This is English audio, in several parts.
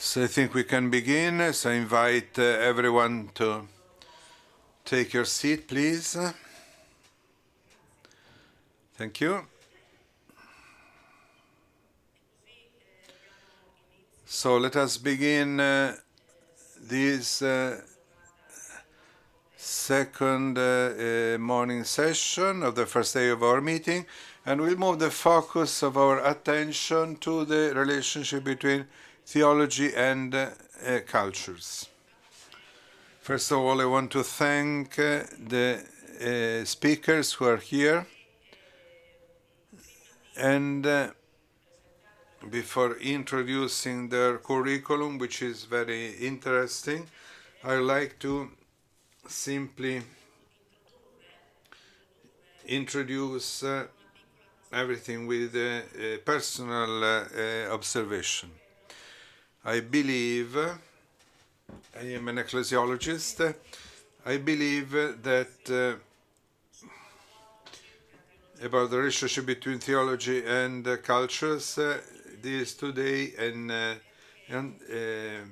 So I think we can begin. So I invite everyone to take your seat, please. Thank you. So let us begin this second morning session of the first day of our meeting, and we'll move the focus of our attention to the relationship between theology and cultures. First of all, I want to thank the speakers who are here. And before introducing their curriculum, which is very interesting, I would like to simply introduce everything with a personal observation. I believe, I am an ecclesiologist, I believe that about the relationship between theology and cultures, this today and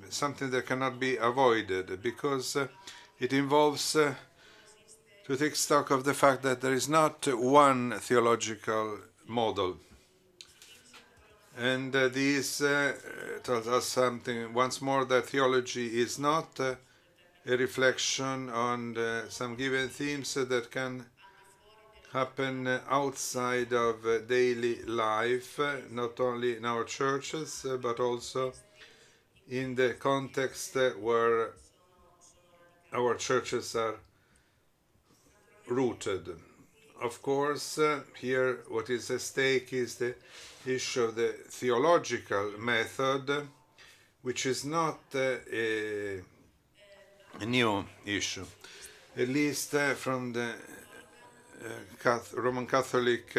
something that cannot be avoided, because it involves to take stock of the fact that there is not one theological model. And this tells us something once more, that theology is not a reflection on some given themes that can happen outside of daily life, not only in our churches, but also in the context where our churches are rooted. Of course, here what is at stake is the issue of the theological method, which is not a new issue, at least from the Roman Catholic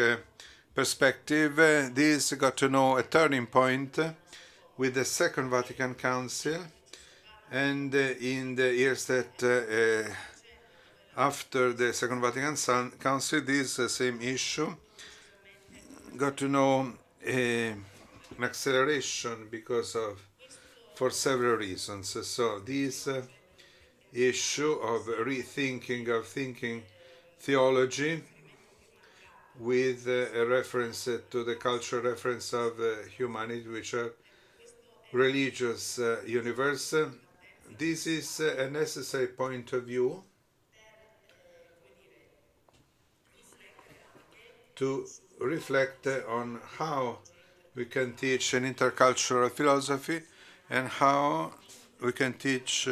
perspective. This got to know a turning point with the Second Vatican Council, and in the years that after the Second Vatican Council, this same issue got to know an acceleration for several reasons. So this issue of rethinking of thinking theology with a reference to the cultural reference of humanity, which are religious universe. This is a necessary point of view to reflect on how we can teach an intercultural philosophy and how we can teach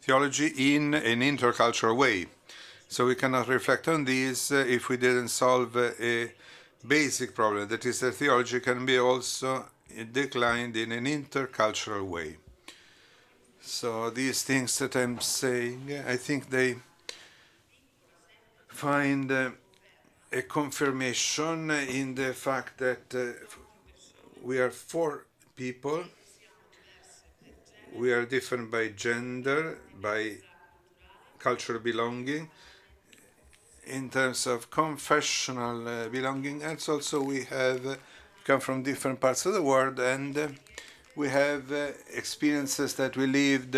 theology in an intercultural way. So we cannot reflect on this if we didn't solve a basic problem, that is, that theology can be also declined in an intercultural way. So these things that I'm saying, I think they find a confirmation in the fact that we are four people. We are different by gender, by cultural belonging, in terms of confessional belonging, and also we have come from different parts of the world, and we have experiences that we lived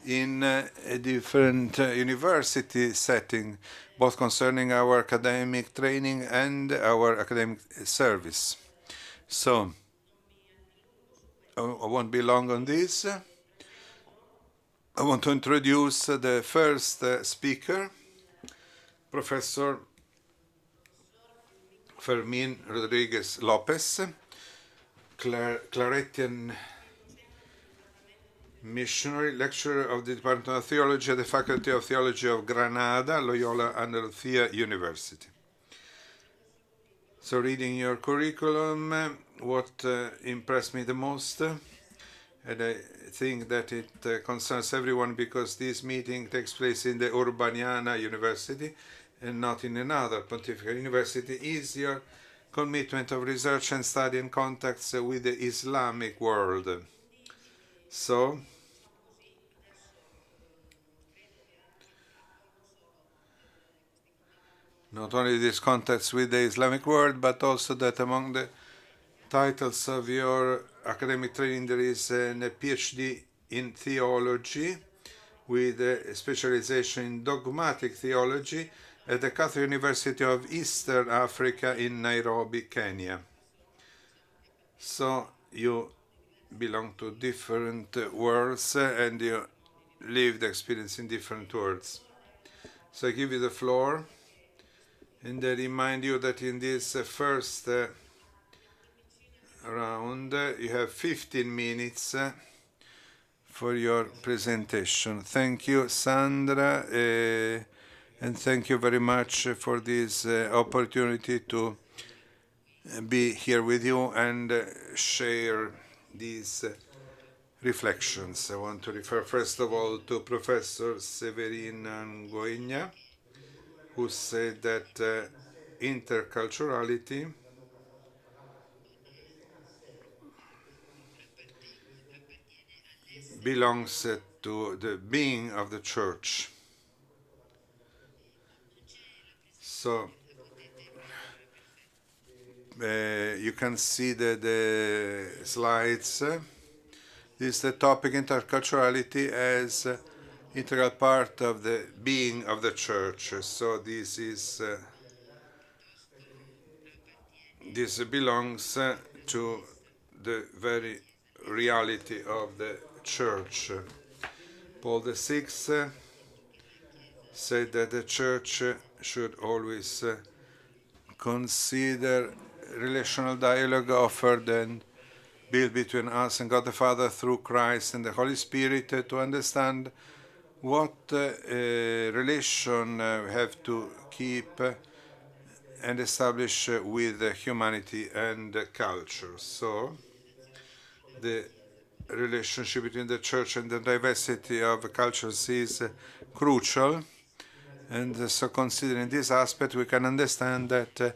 in a different university setting, both concerning our academic training and our academic service. So I won't be long on this. I want to introduce the first speaker, Professor Fermin Rodriguez Lopez, Claretian missionary, lecturer of the Department of Theology at the Faculty of Theology of Granada, Loyola Andalusia University. So reading your curriculum, what impressed me the most, and I think that it concerns everyone because this meeting takes place in the Urbaniana University and not in another pontifical university, is your commitment of research and study and contacts with the Islamic world. So, not only these contacts with the Islamic world, but also that among the titles of your academic training, there is a PhD in theology with a specialization in dogmatic theology at the Catholic University of Eastern Africa in Nairobi, Kenya. So you belong to different worlds and you live the experience in different worlds. So I give you the floor and I remind you that in this first round you have 15 minutes for your presentation. Thank you, Sandra, and thank you very much for this opportunity to be here with you and share these reflections. I want to refer first of all to Professor Severin Angoigna, who said that interculturality belongs to the being of the church. So you can see the slides. This is the topic interculturality as integral part of the being of the church. So this belongs to the very reality of the church. Paul VI said that the church should always consider relational dialogue offered and built between us and God the Father through Christ and the Holy Spirit to understand what relation we have to keep and establish with humanity and culture. So the relationship between the church and the diversity of cultures is crucial. And so considering this aspect, we can understand that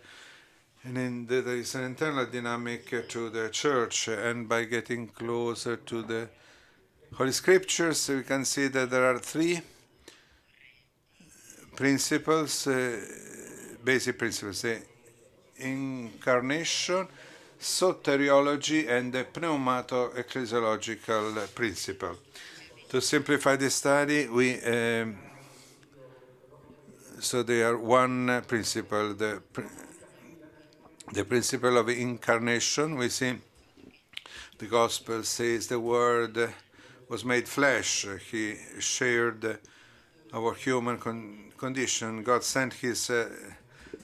there is an internal dynamic to the church, and by getting closer to the Holy Scriptures, we can see that there are three principles, basic principles: the incarnation, soteriology, and the pneumato-ecclesiological principle. To simplify the study, so they are one principle, the principle of incarnation. We see the Gospel says the Word was made flesh. He shared our human condition. God sent His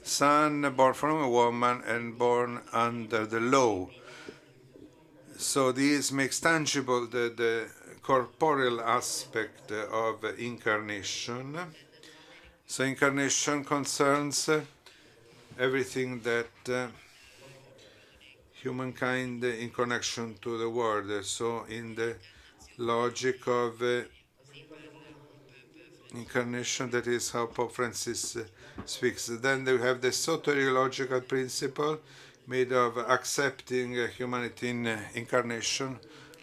Son, born from a woman and born under the law. So this makes tangible the corporeal aspect of incarnation. So incarnation concerns everything that humankind in connection to the world. So in the logic of incarnation, that is how Pope Francis speaks. Then we have the soteriological principle made of accepting humanity in incarnation,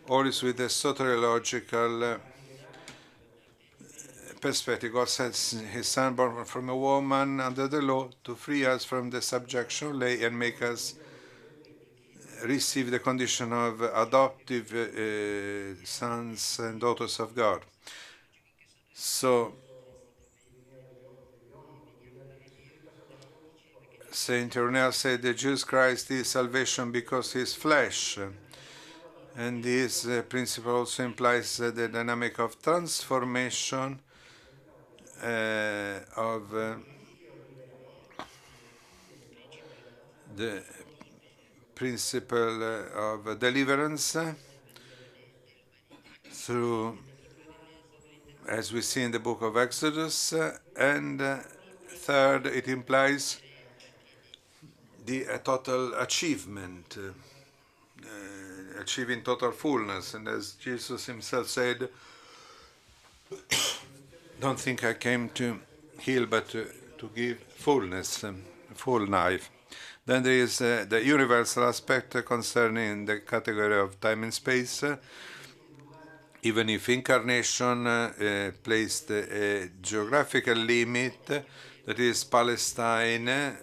always with the soteriological perspective. God sends His Son born from a woman under the law to free us from the subjection of law and make us receive the condition of adoptive sons and daughters of God. So Saint Irenæus said that Jesus Christ is salvation because He is flesh. And this principle also implies the dynamic of transformation of the principle of deliverance through, as we see in the book of Exodus, and third, it implies the total achievement, achieving total fullness. And as Jesus Himself said, don't think I came to heal, but to give fullness, full life. Then there is the universal aspect concerning the category of time and space. Even if incarnation placed a geographical limit, that is Palestine,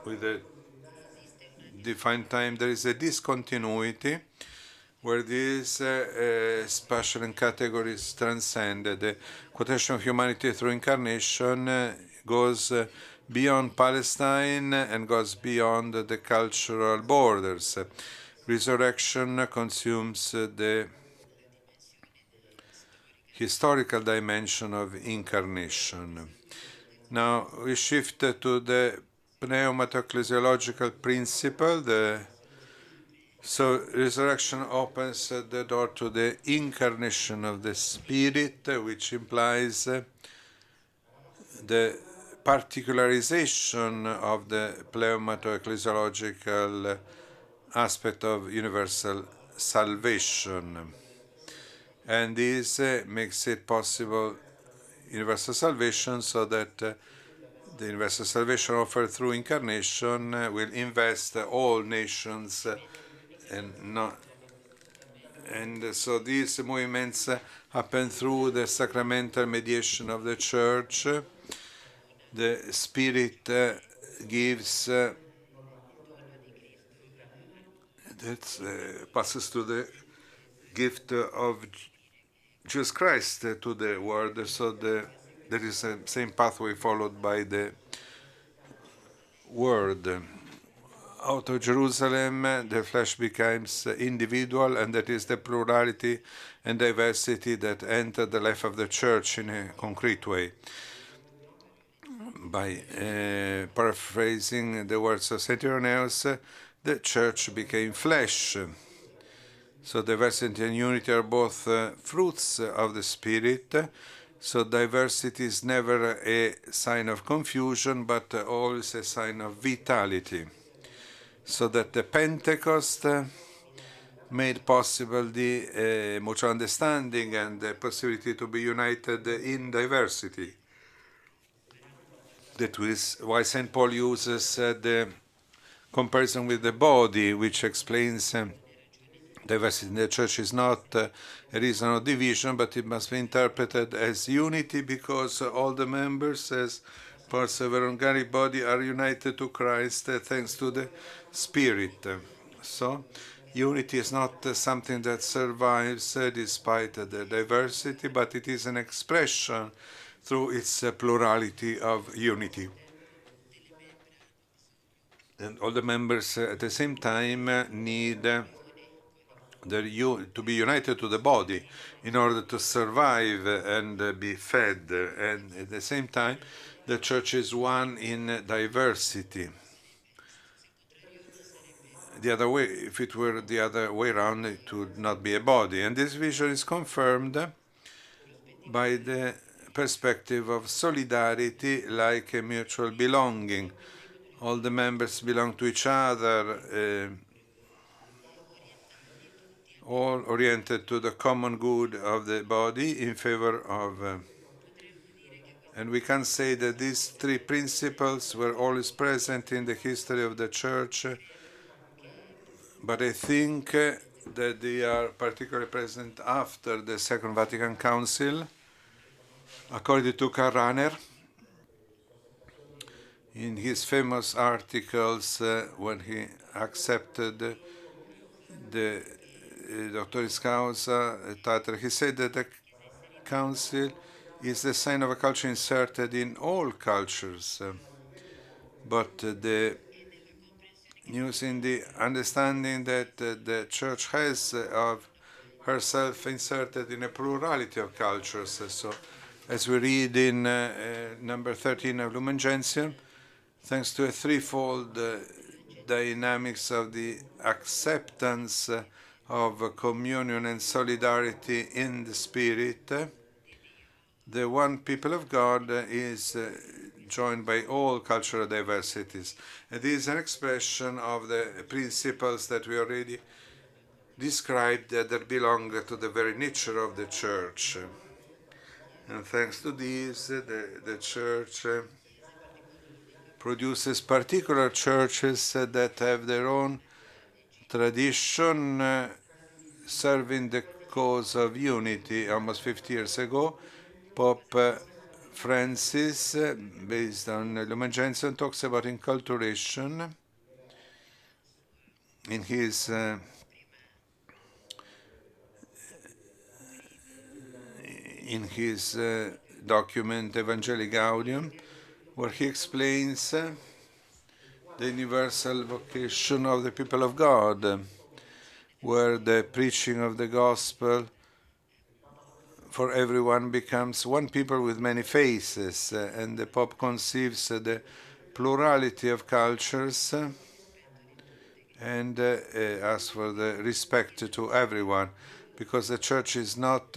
with the defined time, there is a discontinuity where these spatial and categories transcend. The quotation of humanity through incarnation goes beyond Palestine and goes beyond the cultural borders. Resurrection consumes the historical dimension of incarnation. Now we shift to the pneumato-ecclesiological principle. So resurrection opens the door to the incarnation of the Spirit, which implies the particularization of the pneumato-ecclesiological aspect of universal salvation. And this makes it possible, universal salvation, so that the universal salvation offered through incarnation will invest all nations and so these movements happen through the sacramental mediation of the Church. The Spirit gives passes to the gift of Jesus Christ to the world. So there is the same pathway followed by the Word. Out of Jerusalem, the flesh becomes individual, and that is the plurality and diversity that enter the life of the Church in a concrete way. By paraphrasing the words of St. Irenaeus, the Church became flesh. So diversity and unity are both fruits of the Spirit. So diversity is never a sign of confusion, but always a sign of vitality. So that the Pentecost made possible the mutual understanding and the possibility to be united in diversity. That is why St. Paul uses the comparison with the body, which explains diversity in the Church is not a reason of division, but it must be interpreted as unity, because all the members, as parts of an organic body, are united to Christ thanks to the Spirit. So unity is not something that survives despite the diversity, but it is an expression through its plurality of unity. And all the members at the same time need to be united to the body in order to survive and be fed. And at the same time, the Church is one in diversity. The other way, if it were the other way around, it would not be a body. And this vision is confirmed by the perspective of solidarity like a mutual belonging. All the members belong to each other, all oriented to the common good of the body in favor of. And we can say that these three principles were always present in the history of the Church, but I think that they are particularly present after the Second Vatican Council. According to Karl Rahner, in his famous articles when he accepted the Doctoris Causa title, he said that the Council is the sign of a culture inserted in all cultures, but the news in the understanding that the Church has of herself inserted in a plurality of cultures. So, as we read in number 13 of Lumen Gentium, thanks to a threefold dynamics of the acceptance of communion and solidarity in the Spirit, the one people of God is joined by all cultural diversities. It is an expression of the principles that we already described that belong to the very nature of the Church. And thanks to these, the Church produces particular churches that have their own tradition serving the cause of unity. Almost 50 years ago, Pope Francis, based on Lumen Gentium, talks about inculturation in his document Evangelii Gaudium, where he explains the universal vocation of the people of God, where the preaching of the gospel for everyone becomes one people with many faces, and the Pope conceives the plurality of cultures and asks for the respect to everyone, because the church is not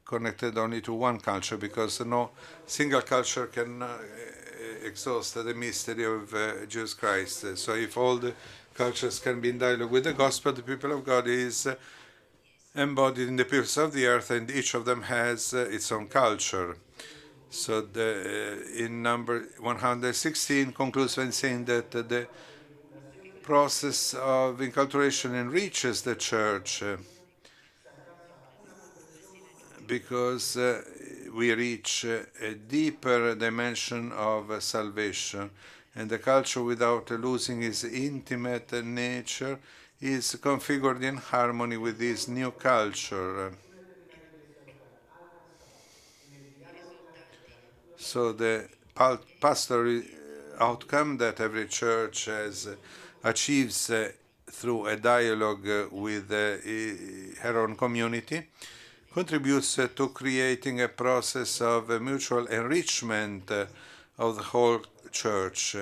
connected only to one culture, because no single culture can exhaust the mystery of Jesus Christ. So if all the cultures can be in dialogue with the gospel, the people of God is embodied in the peoples of the earth, and each of them has its own culture. So in number 116 concludes when saying that the process of enculturation enriches the church because we reach a deeper dimension of salvation, and the culture, without losing its intimate nature, is configured in harmony with this new culture. So the pastoral outcome that every church achieves through a dialogue with her own community contributes to creating a process of mutual enrichment of the whole church.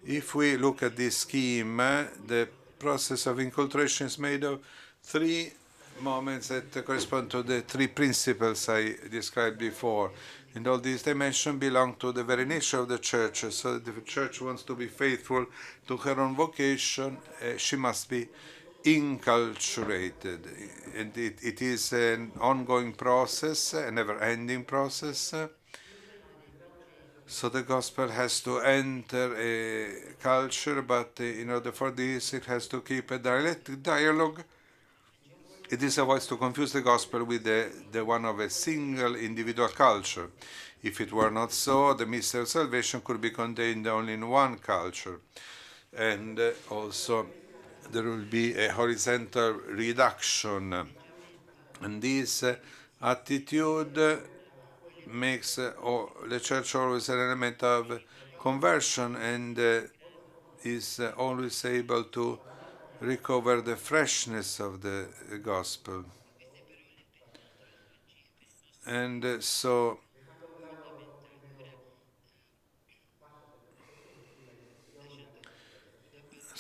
If we look at this scheme, the process of enculturation is made of three moments that correspond to the three principles I described before. And all these dimensions belong to the very nature of the church. So if the church wants to be faithful to her own vocation, she must be inculturated. And it is an ongoing process, a never-ending process. So the gospel has to enter a culture, but in order for this, it has to keep a dialectic dialogue. It is avoids to confuse the gospel with the one of a single individual culture. If it were not so, the mystery of salvation could be contained only in one culture. And also, there will be a horizontal reduction. And this attitude makes the church always an element of conversion, and is always able to recover the freshness of the gospel. And so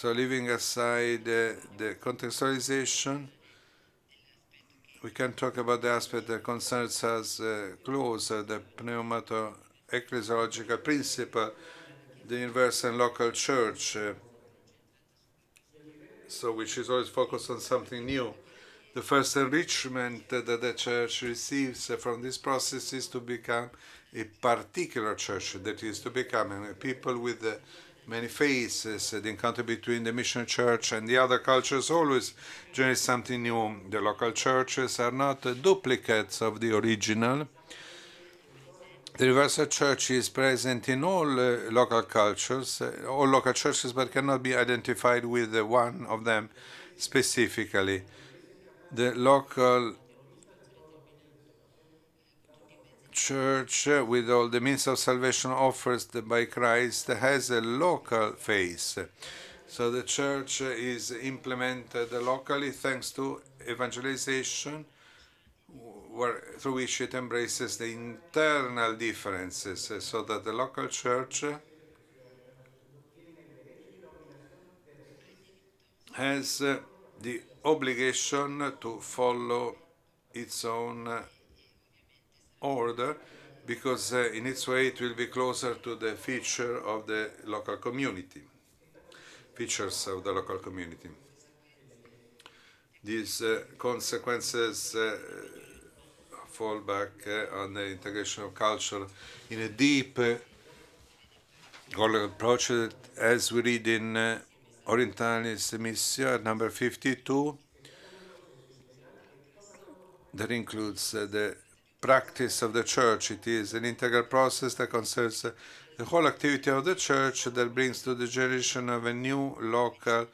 leaving aside the contextualization, we can talk about the aspect that concerns us closer, the pneumato-ecclesiological principle, the universal and local church, which is always focused on something new. The first enrichment that the church receives from this process is to become a particular church, that is to become a people with many faces. The encounter between the mission church and the other cultures always generates something new. The local churches are not duplicates of the original. The universal church is present in all local cultures, all local churches, but cannot be identified with one of them specifically. The local church, with all the means of salvation offered by Christ, has a local face. So the church is implemented locally thanks to evangelization, through which it embraces the internal differences, so that the local church has the obligation to follow its own order, because in its way it will be closer to the features of the local community. These consequences fall back on the integration of culture in a deep Golden approach, as we read in Orientalis Missio at number 52, that includes the practice of the church. It is an integral process that concerns the whole activity of the church, that brings to the generation of a new local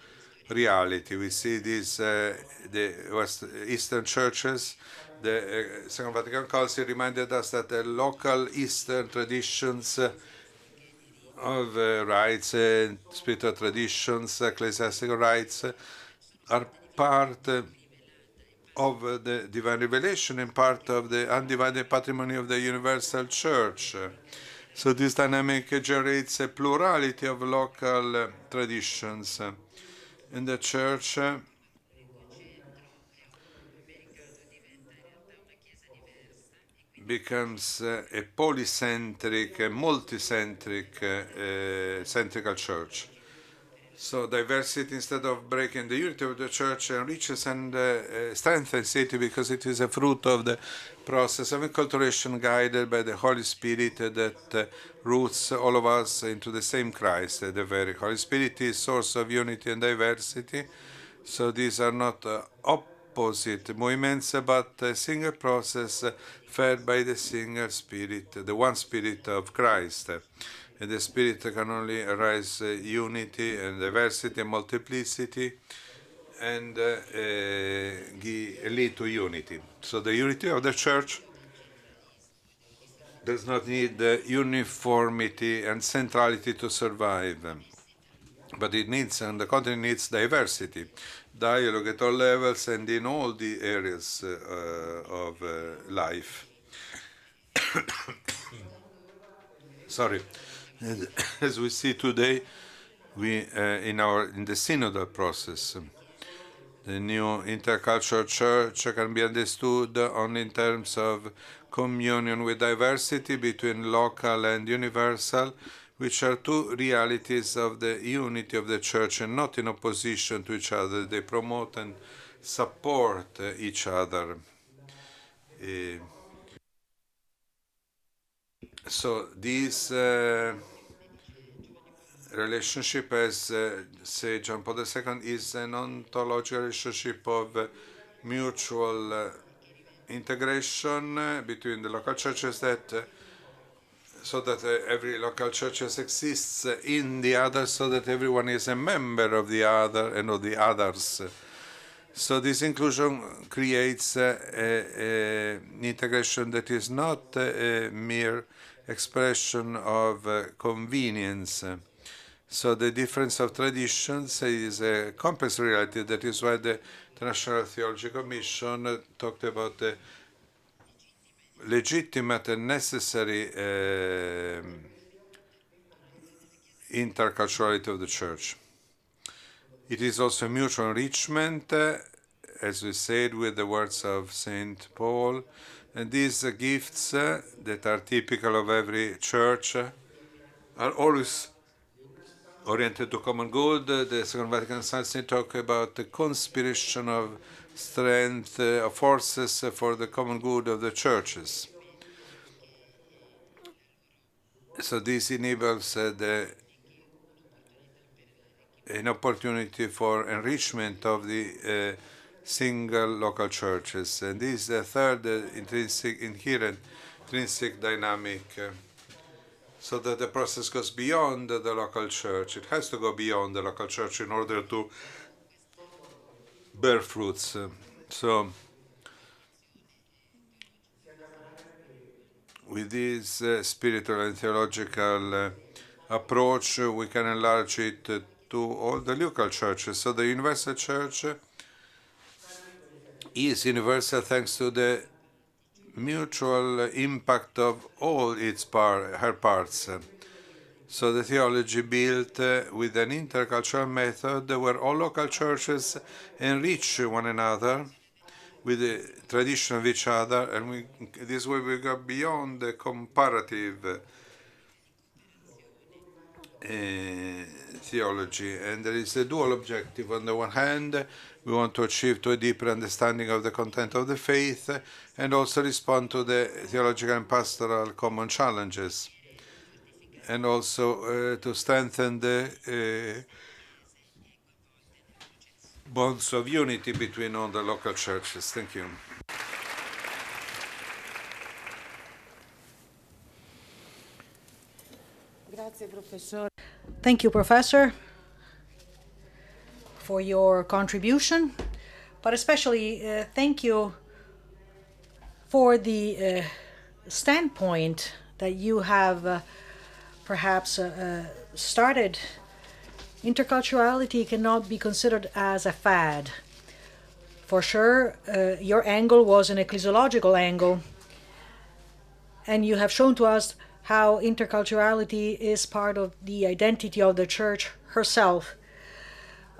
reality. We see these the West Eastern churches. The Second Vatican Council reminded us that the local Eastern traditions of rites, spiritual traditions, ecclesiastical rites are part of the divine revelation and part of the undivided patrimony of the universal church. So this dynamic generates a plurality of local traditions. In the church becomes a polycentric, a multicentric, centrical church. So diversity, instead of breaking the unity of the church, enriches and strengthens it, because it is a fruit of the process of enculturation guided by the Holy Spirit that roots all of us into the same Christ. The very Holy Spirit is source of unity and diversity. So these are not opposite movements, but a single process fed by the single Spirit, the one Spirit of Christ. And the Spirit can only arise unity and diversity and multiplicity, and lead to unity. So the unity of the Church does not need uniformity and centrality to survive, but it needs, and the continent needs, diversity, dialogue at all levels and in all the areas of life. Sorry. As we see today, we in the synodal process, the new intercultural church can be understood only in terms of communion with diversity between local and universal, which are two realities of the unity of the church and not in opposition to each other. They promote and support each other. So this relationship, as say John Paul II, is an ontological relationship of mutual integration between the local churches, that so that every local church exists in the other, so that everyone is a member of the other and of the others. So this inclusion creates an integration that is not a mere expression of convenience. So the difference of traditions is a complex reality. That is why the International Theology Commission talked about the legitimate and necessary interculturality of the Church. It is also mutual enrichment, as we said, with the words of St. Paul. And these gifts that are typical of every church are always oriented to common good. The Second Vatican Council talk about the conspiration of strength, of forces for the common good of the churches. So this enables an opportunity for enrichment of the single local churches. And this is the third inherent intrinsic dynamic, so that the process goes beyond the local church. It has to go beyond the local church in order to bear fruits. So with this spiritual and theological approach, we can enlarge it to all the local churches. So the universal church is universal thanks to the mutual impact of all her parts. So the theology built with an intercultural method where all local churches enrich one another with the tradition of each other, and this way we go beyond the comparative theology. And there is a dual objective. On the one hand, we want to achieve to a deeper understanding of the content of the faith and also respond to the theological and pastoral common challenges, and also to strengthen the bonds of unity between all the local churches. Thank you. Thank you, Professor, for your contribution, but especially thank you for the standpoint that you have perhaps started. Interculturality cannot be considered as a fad. For sure, your angle was an ecclesiological angle, and you have shown to us how interculturality is part of the identity of the Church herself.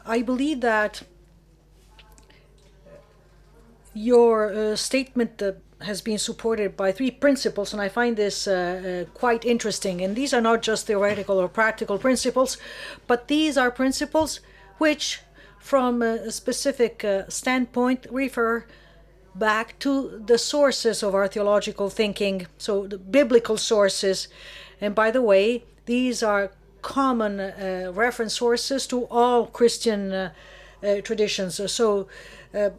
I believe that your statement has been supported by 3 principles, and I find this quite interesting. And these are not just theoretical or practical principles, but these are principles which, from a specific standpoint, refer back to the sources of our theological thinking, so the biblical sources. And by the way, these are common reference sources to all Christian traditions. So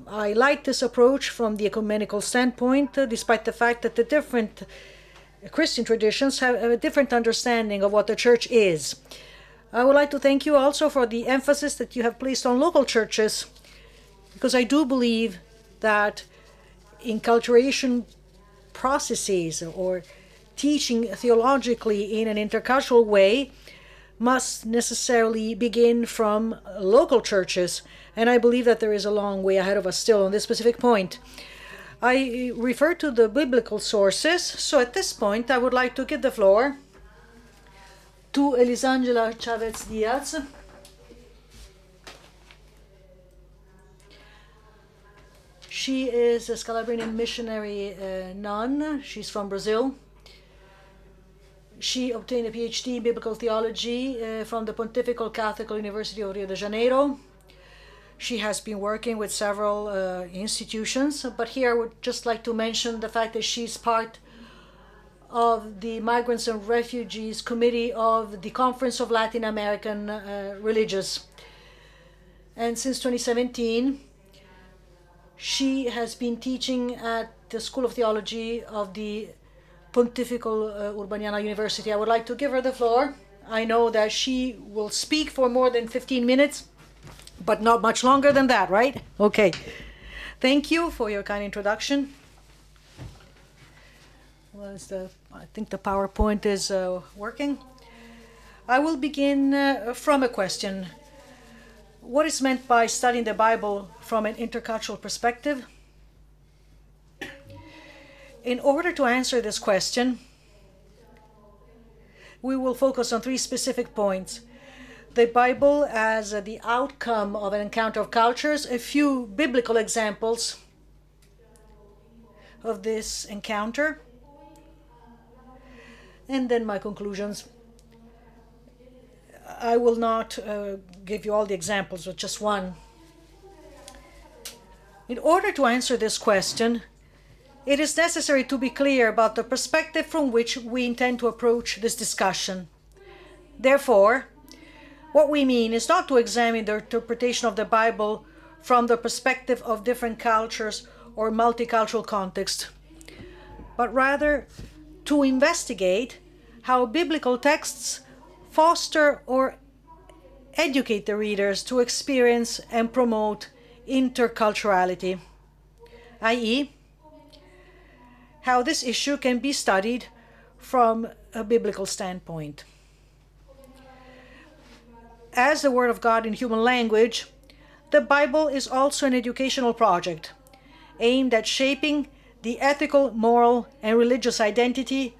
I like this approach from the ecumenical standpoint, despite the fact that the different Christian traditions have a different understanding of what the Church is. I would like to thank you also for the emphasis that you have placed on local churches, because I do believe that enculturation processes or teaching theologically in an intercultural way must necessarily begin from local churches, and I believe that there is a long way ahead of us still on this specific point. I refer to the biblical sources, so at this point I would like to give the floor to Elisangela Chavez Diaz. She is a Scalabrinian missionary nun. She's from Brazil. She obtained a PhD in biblical theology from the Pontifical Catholic University of Rio de Janeiro. She has been working with several institutions, but here I would just like to mention the fact that she's part of the Migrants and Refugees Committee of the Conference of Latin American Religious. And since 2017, she has been teaching at the School of Theology of the Pontifical Urbaniana University. I would like to give her the floor. I know that she will speak for more than 15 minutes, but not much longer than that, right? Okay. Thank you for your kind introduction. Well, I think the PowerPoint is working. I will begin from a question. What is meant by studying the Bible from an intercultural perspective? In order to answer this question, we will focus on 3 specific points. The Bible as the outcome of an encounter of cultures, a few biblical examples of this encounter, and then my conclusions. I will not give you all the examples, but just one. In order to answer this question, it is necessary to be clear about the perspective from which we intend to approach this discussion. Therefore, what we mean is not to examine the interpretation of the Bible from the perspective of different cultures or multicultural context, but rather to investigate how biblical texts foster or educate the readers to experience and promote interculturality, i.e., how this issue can be studied from a biblical standpoint. As the Word of God in human language, the Bible is also an educational project aimed at shaping the ethical, moral, and religious identity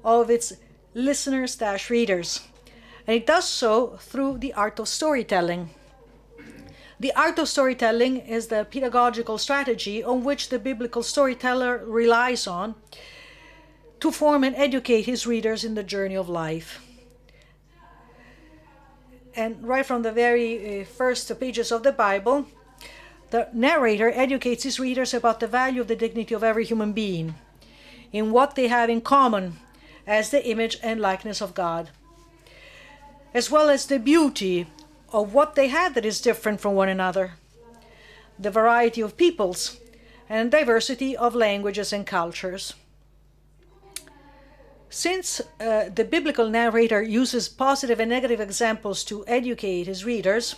of its listeners/readers. And it does so through the art of storytelling. The art of storytelling is the pedagogical strategy on which the biblical storyteller relies on to form and educate his readers in the journey of life. And right from the very first pages of the Bible, the narrator educates his readers about the value of the dignity of every human being, in what they have in common as the image and likeness of God, as well as the beauty of what they have that is different from one another, the variety of peoples, and diversity of languages and cultures. Since the biblical narrator uses positive and negative examples to educate his readers,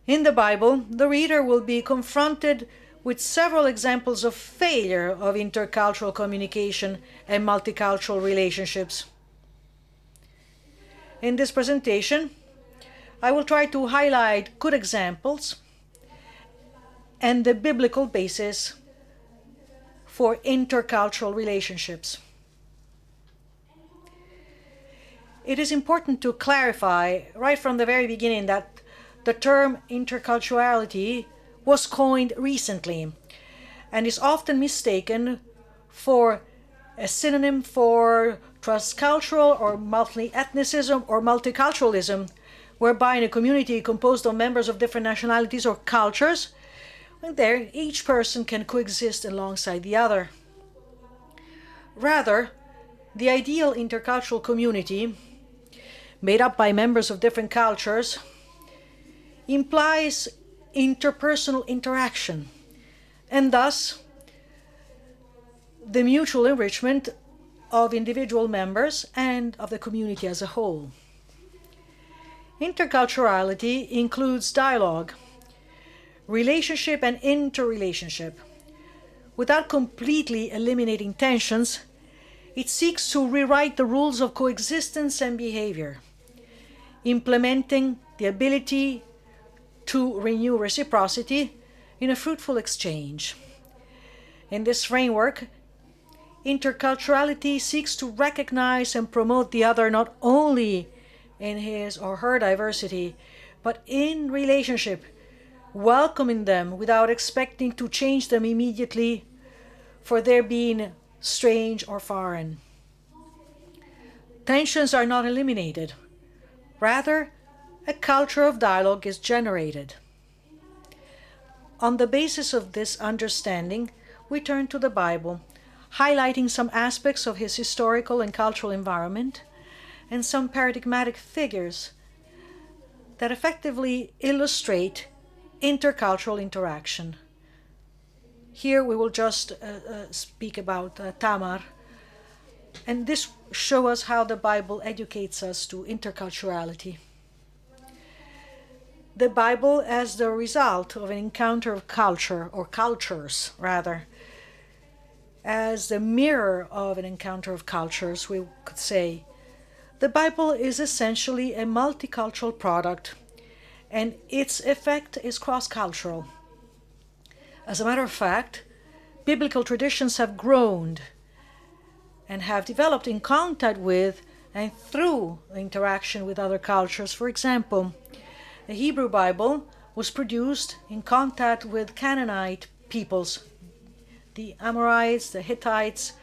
In the Bible, the reader will be confronted with several examples of failure of intercultural communication and multicultural relationships. In this presentation, I will try to highlight good examples and the biblical basis for intercultural relationships. It is important to clarify right from the very beginning that the term interculturality was coined recently and is often mistaken for a synonym for transcultural or multi-ethnicism or multiculturalism, whereby in a community composed of members of different nationalities or cultures, and there each person can coexist alongside the other. Rather, the ideal intercultural community, made up by members of different cultures, implies interpersonal interaction, and thus the mutual enrichment of individual members and of the community as a whole. Interculturality includes dialogue, relationship and interrelationship. Without completely eliminating tensions, it seeks to rewrite the rules of coexistence and behavior, implementing the ability to renew reciprocity in a fruitful exchange. In this framework, interculturality seeks to recognize and promote the other not only in his or her diversity, but in relationship, welcoming them without expecting to change them immediately for their being strange or foreign. Tensions are not eliminated. Rather, a culture of dialogue is generated. On the basis of this understanding, we turn to the Bible, highlighting some aspects of his historical and cultural environment and some paradigmatic figures that effectively illustrate intercultural interaction. Here we will just speak about Tamar, and this shows us how the Bible educates us to interculturality. The Bible, as the result of an encounter of culture, or cultures rather, as the mirror of an encounter of cultures, we could say, the Bible is essentially a multicultural product, and its effect is cross-cultural. As a matter of fact, biblical traditions have grown and have developed in contact with and through interaction with other cultures. For example, the Hebrew Bible was produced in contact with Canaanite peoples, the Amorites, the Hittites,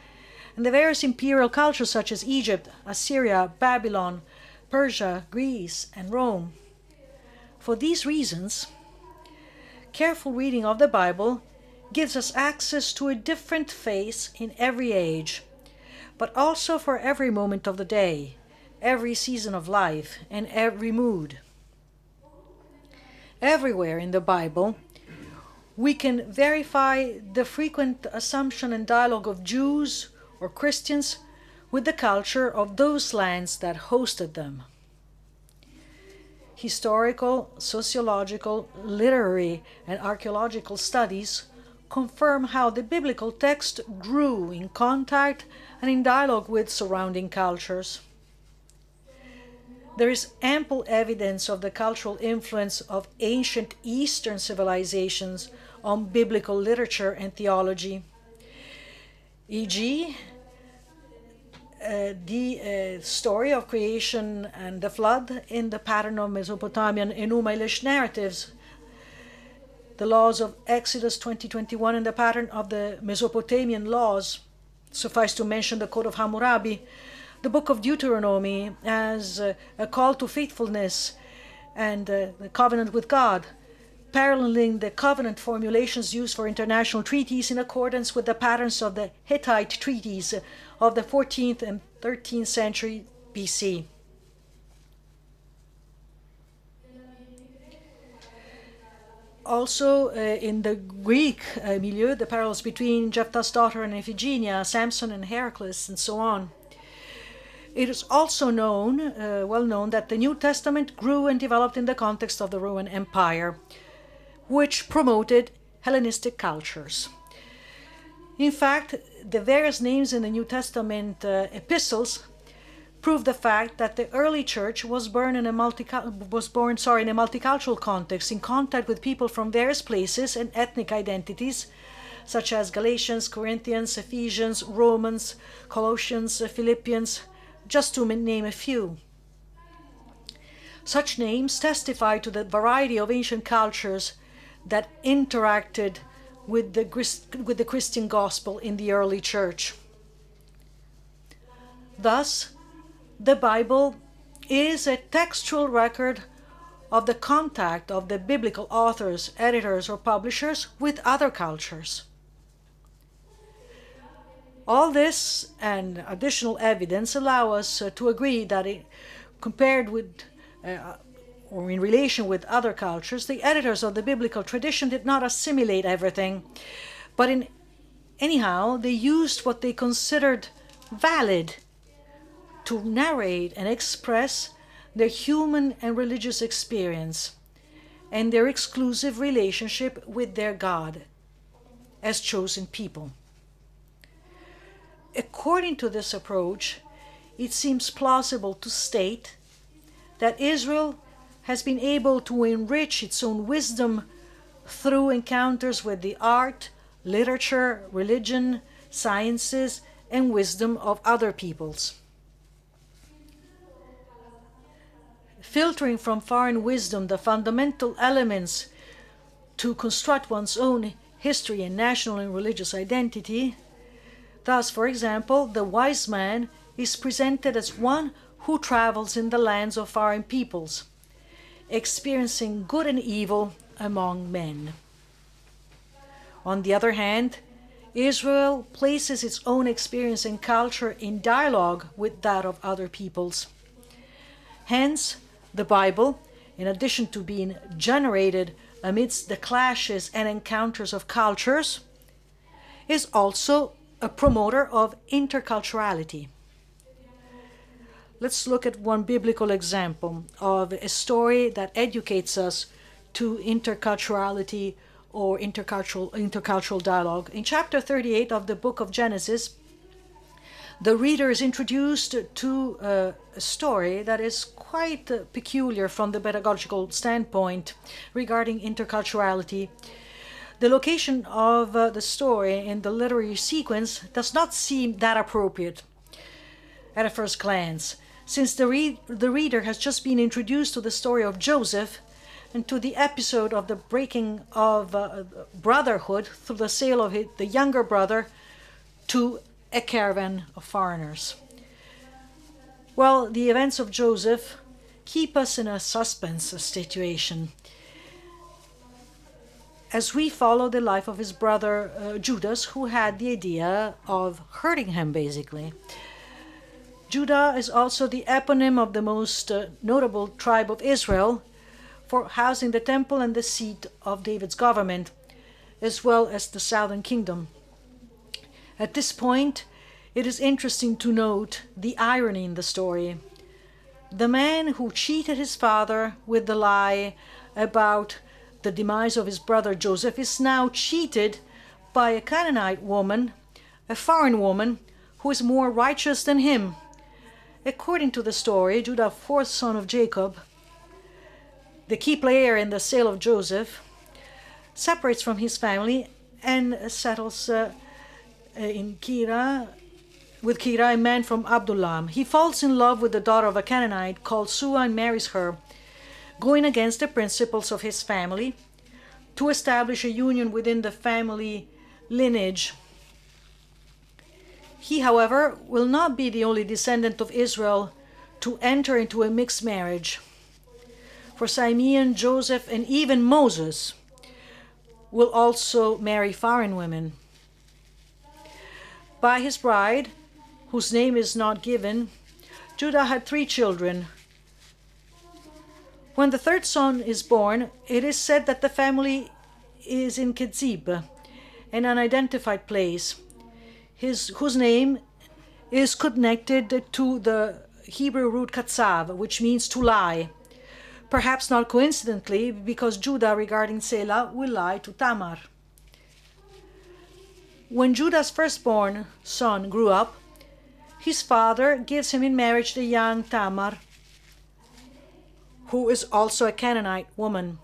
and the various imperial cultures such as Egypt, Assyria, Babylon, Persia, Greece, and Rome. For these reasons, careful reading of the Bible gives us access to a different face in every age, but also for every moment of the day, every season of life, and every mood. Everywhere in the Bible, we can verify the frequent assumption and dialogue of Jews or Christians with the culture of those lands that hosted them. Historical, sociological, literary, and archaeological studies confirm how the biblical text grew in contact and in dialogue with surrounding cultures. There is ample evidence of the cultural influence of ancient Eastern civilizations on biblical literature and theology, e.g., the story of creation and the flood in the pattern of Mesopotamian Enuma Elish narratives, the laws of Exodus 20:21 in the pattern of the Mesopotamian laws. Suffice to mention the Code of Hammurabi, the Book of Deuteronomy as a call to faithfulness, and the covenant with God, paralleling the covenant formulations used for international treaties in accordance with the patterns of the Hittite treaties of the 14th and 13th century BC. Also, in the Greek milieu, the parallels between Jephthah's daughter and Iphigenia, Samson and Heracles, and so on. It is also well known, that the New Testament grew and developed in the context of the Roman Empire, which promoted Hellenistic cultures. In fact, the various names in the New Testament epistles prove the fact that the early church was born in a multicultural context, in contact with people from various places and ethnic identities, such as Galatians, Corinthians, Ephesians, Romans, Colossians, Philippians, just to name a few. Such names testify to the variety of ancient cultures that interacted with the Christian gospel in the early church. Thus, the Bible is a textual record of the contact of the biblical authors, editors, or publishers with other cultures. All this and additional evidence allow us to agree that compared with or in relation with other cultures, the editors of the biblical tradition did not assimilate everything, but anyhow, they used what they considered valid to narrate and express their human and religious experience and their exclusive relationship with their God as chosen people. According to this approach, it seems plausible to state that Israel has been able to enrich its own wisdom through encounters with the art, literature, religion, sciences, and wisdom of other peoples. Filtering from foreign wisdom the fundamental elements to construct one's own history and national and religious identity. Thus, for example, the wise man is presented as one who travels in the lands of foreign peoples, experiencing good and evil among men. On the other hand, Israel places its own experience and culture in dialogue with that of other peoples. Hence, the Bible, in addition to being generated amidst the clashes and encounters of cultures, is also a promoter of interculturality. Let's look at one biblical example of a story that educates us to interculturality or intercultural dialogue. In chapter 38 of the book of Genesis, the reader is introduced to a story that is quite peculiar from the pedagogical standpoint regarding interculturality. The location of the story in the literary sequence does not seem that appropriate at a first glance, since the reader has just been introduced to the story of Joseph and to the episode of the breaking of brotherhood through the sale of the younger brother to a caravan of foreigners. Well, the events of Joseph keep us in a suspense situation as we follow the life of his brother Judas, who had the idea of hurting him, basically. Judah is also the eponym of the most notable tribe of Israel for housing the temple and the seat of David's government, as well as the southern kingdom. At this point, it is interesting to note the irony in the story. The man who cheated his father with the lie about the demise of his brother Joseph is now cheated by a Canaanite woman, a foreign woman, who is more righteous than him. According to the story, Judah, fourth son of Jacob, the key player in the sale of Joseph, separates from his family and settles with Kira, a man from Adullam. He falls in love with the daughter of a Canaanite called Sua and marries her, going against the principles of his family to establish a union within the family lineage. He, however, will not be the only descendant of Israel to enter into a mixed marriage. For Simeon, Joseph, and even Moses will also marry foreign women. By his bride, whose name is not given, Judah had 3 children. When the third son is born, it is said that the family is in Kezib, an unidentified place, whose name is connected to the Hebrew root katsav, which means to lie. Perhaps not coincidentally, because Judah, regarding Selah, will lie to Tamar. When Judah's firstborn son grew up, his father gives him in marriage the young Tamar, who is also a Canaanite woman.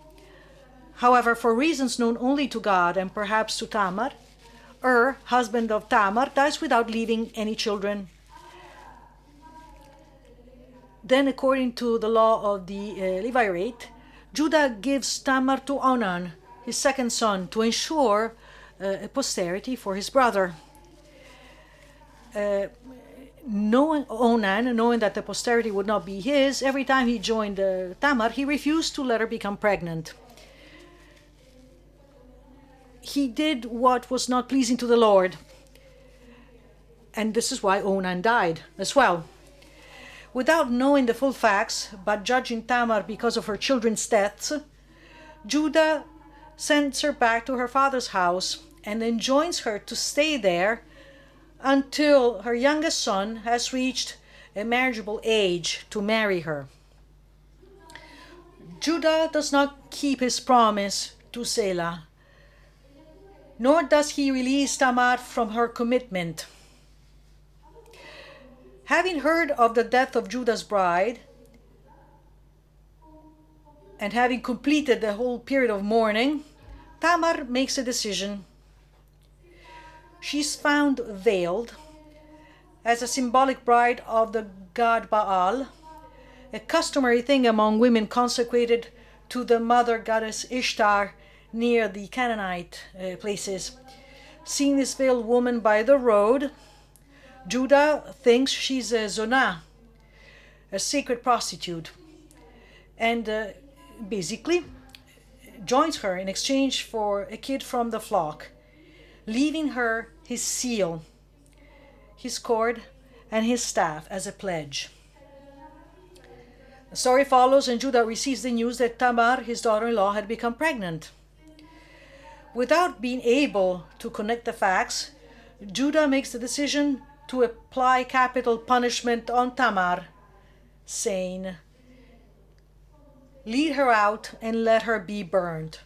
However, for reasons known only to God and perhaps to Tamar, husband of Tamar, dies without leaving any children. Then, according to the law of the Levirate, Judah gives Tamar to Onan, his second son, to ensure a posterity for his brother. Knowing that the posterity would not be his, every time he joined Tamar, he refused to let her become pregnant. He did what was not pleasing to the Lord. And this is why Onan died as well. Without knowing the full facts, but judging Tamar because of her children's deaths, Judah sends her back to her father's house and enjoins her to stay there until her youngest son has reached a marriageable age to marry her. Judah does not keep his promise to Selah, nor does he release Tamar from her commitment. Having heard of the death of Judah's bride, and having completed the whole period of mourning, Tamar makes a decision. She's found veiled as a symbolic bride of the god Baal, a customary thing among women consecrated to the mother goddess Ishtar near the Canaanite places. Seeing this veiled woman by the road, Judah thinks she's a zonah, a sacred prostitute, and basically joins her in exchange for a kid from the flock, leaving her his seal, his cord, and his staff as a pledge. The story follows, and Judah receives the news that Tamar, his daughter-in-law, had become pregnant. Without being able to connect the facts, Judah makes the decision to apply capital punishment on Tamar, saying, "Lead her out and let her be burned."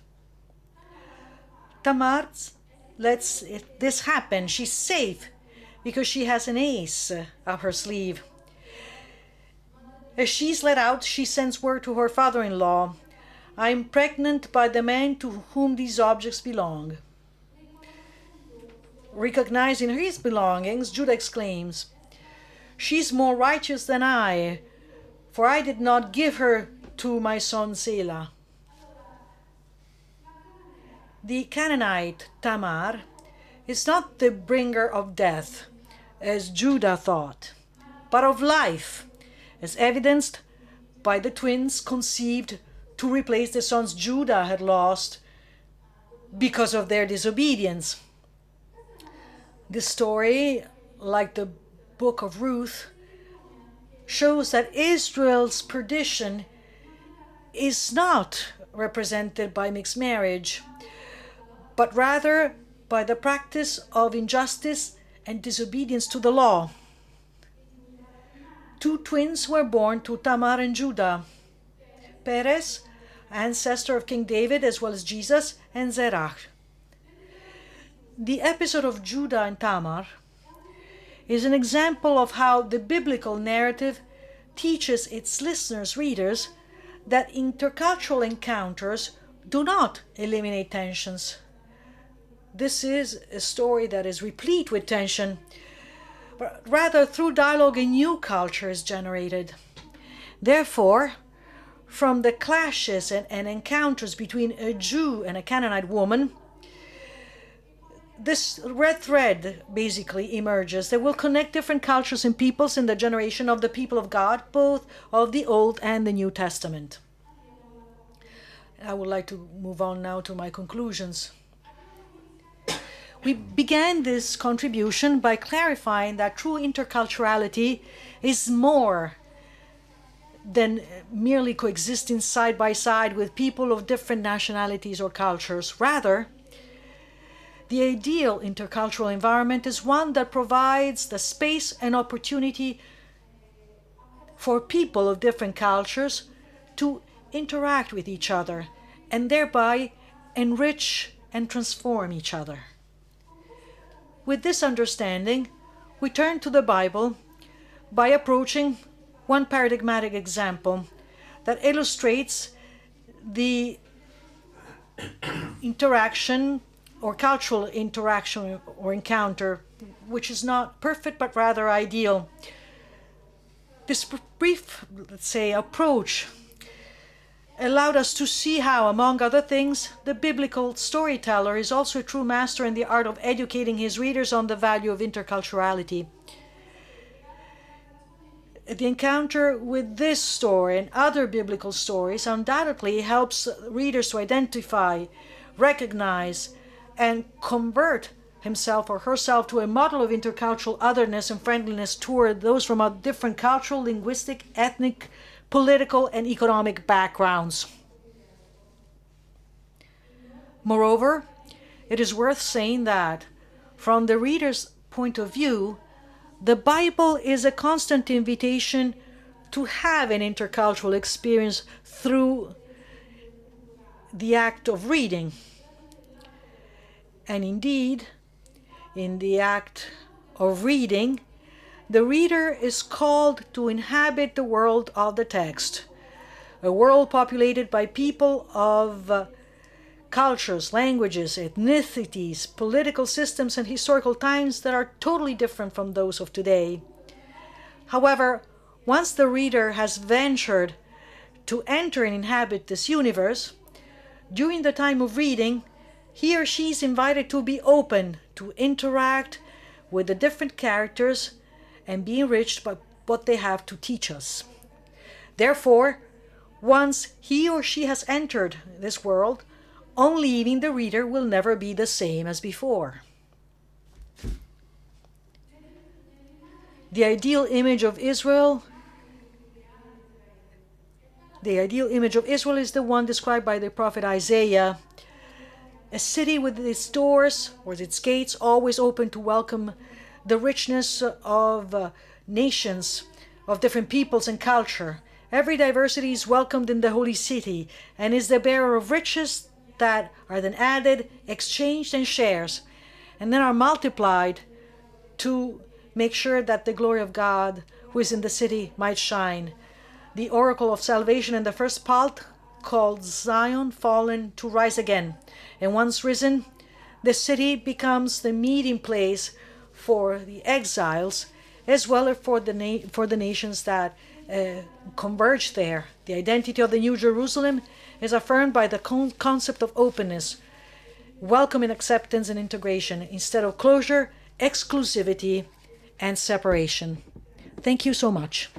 Tamar lets this happen. She's safe because she has an ace up her sleeve. As she's let out, she sends word to her father-in-law, "I'm pregnant by the man to whom these objects belong." Recognizing his belongings, Judah exclaims, "She's more righteous than I, for I did not give her to my son Selah." The Canaanite Tamar is not the bringer of death, as Judah thought, but of life, as evidenced by the twins conceived to replace the sons Judah had lost because of their disobedience. This story, like the book of Ruth, shows that Israel's perdition is not represented by mixed marriage, but rather by the practice of injustice and disobedience to the law. Two twins were born to Tamar and Judah: Perez, ancestor of King David as well as Jesus, and Zerah. The episode of Judah and Tamar is an example of how the biblical narrative teaches its listeners, readers, that intercultural encounters do not eliminate tensions. This is a story that is replete with tension, but rather through dialogue a new culture is generated. Therefore, from the clashes and encounters between a Jew and a Canaanite woman, this red thread basically emerges that will connect different cultures and peoples in the generation of the people of God, both of the Old and the New Testament. I would like to move on now to my conclusions. We began this contribution by clarifying that true interculturality is more than merely coexisting side by side with people of different nationalities or cultures. Rather, The ideal intercultural environment is one that provides the space and opportunity for people of different cultures to interact with each other and thereby enrich and transform each other. With this understanding, we turn to the Bible by approaching one paradigmatic example that illustrates the interaction or cultural interaction or encounter, which is not perfect but rather ideal. This brief, let's say, approach allowed us to see how, among other things, the biblical storyteller is also a true master in the art of educating his readers on the value of interculturality. The encounter with this story and other biblical stories undoubtedly helps readers to identify, recognize, and convert himself or herself to a model of intercultural otherness and friendliness toward those from a different cultural, linguistic, ethnic, political, and economic backgrounds. Moreover, it is worth saying that, from the reader's point of view, the Bible is a constant invitation to have an intercultural experience through the act of reading. And indeed, in the act of reading, the reader is called to inhabit the world of the text, a world populated by people of cultures, languages, ethnicities, political systems, and historical times that are totally different from those of today. However, once the reader has ventured to enter and inhabit this universe, during the time of reading, he or she is invited to be open, to interact with the different characters and be enriched by what they have to teach us. Therefore, once he or she has entered this world, on leaving, the reader will never be the same as before. The ideal image of Israel is the one described by the prophet Isaiah, a city with its doors or its gates always open to welcome the richness of nations, of different peoples and culture. Every diversity is welcomed in the holy city and is the bearer of riches that are then added, exchanged, and shares, and then are multiplied to make sure that the glory of God who is in the city might shine. The oracle of salvation in the first part called Zion fallen to rise again. And once risen, the city becomes the meeting place for the exiles as well as for the nations that converge there. The identity of the New Jerusalem is affirmed by the concept of openness, welcome and acceptance and integration, instead of closure, exclusivity, and separation. Thank you so much.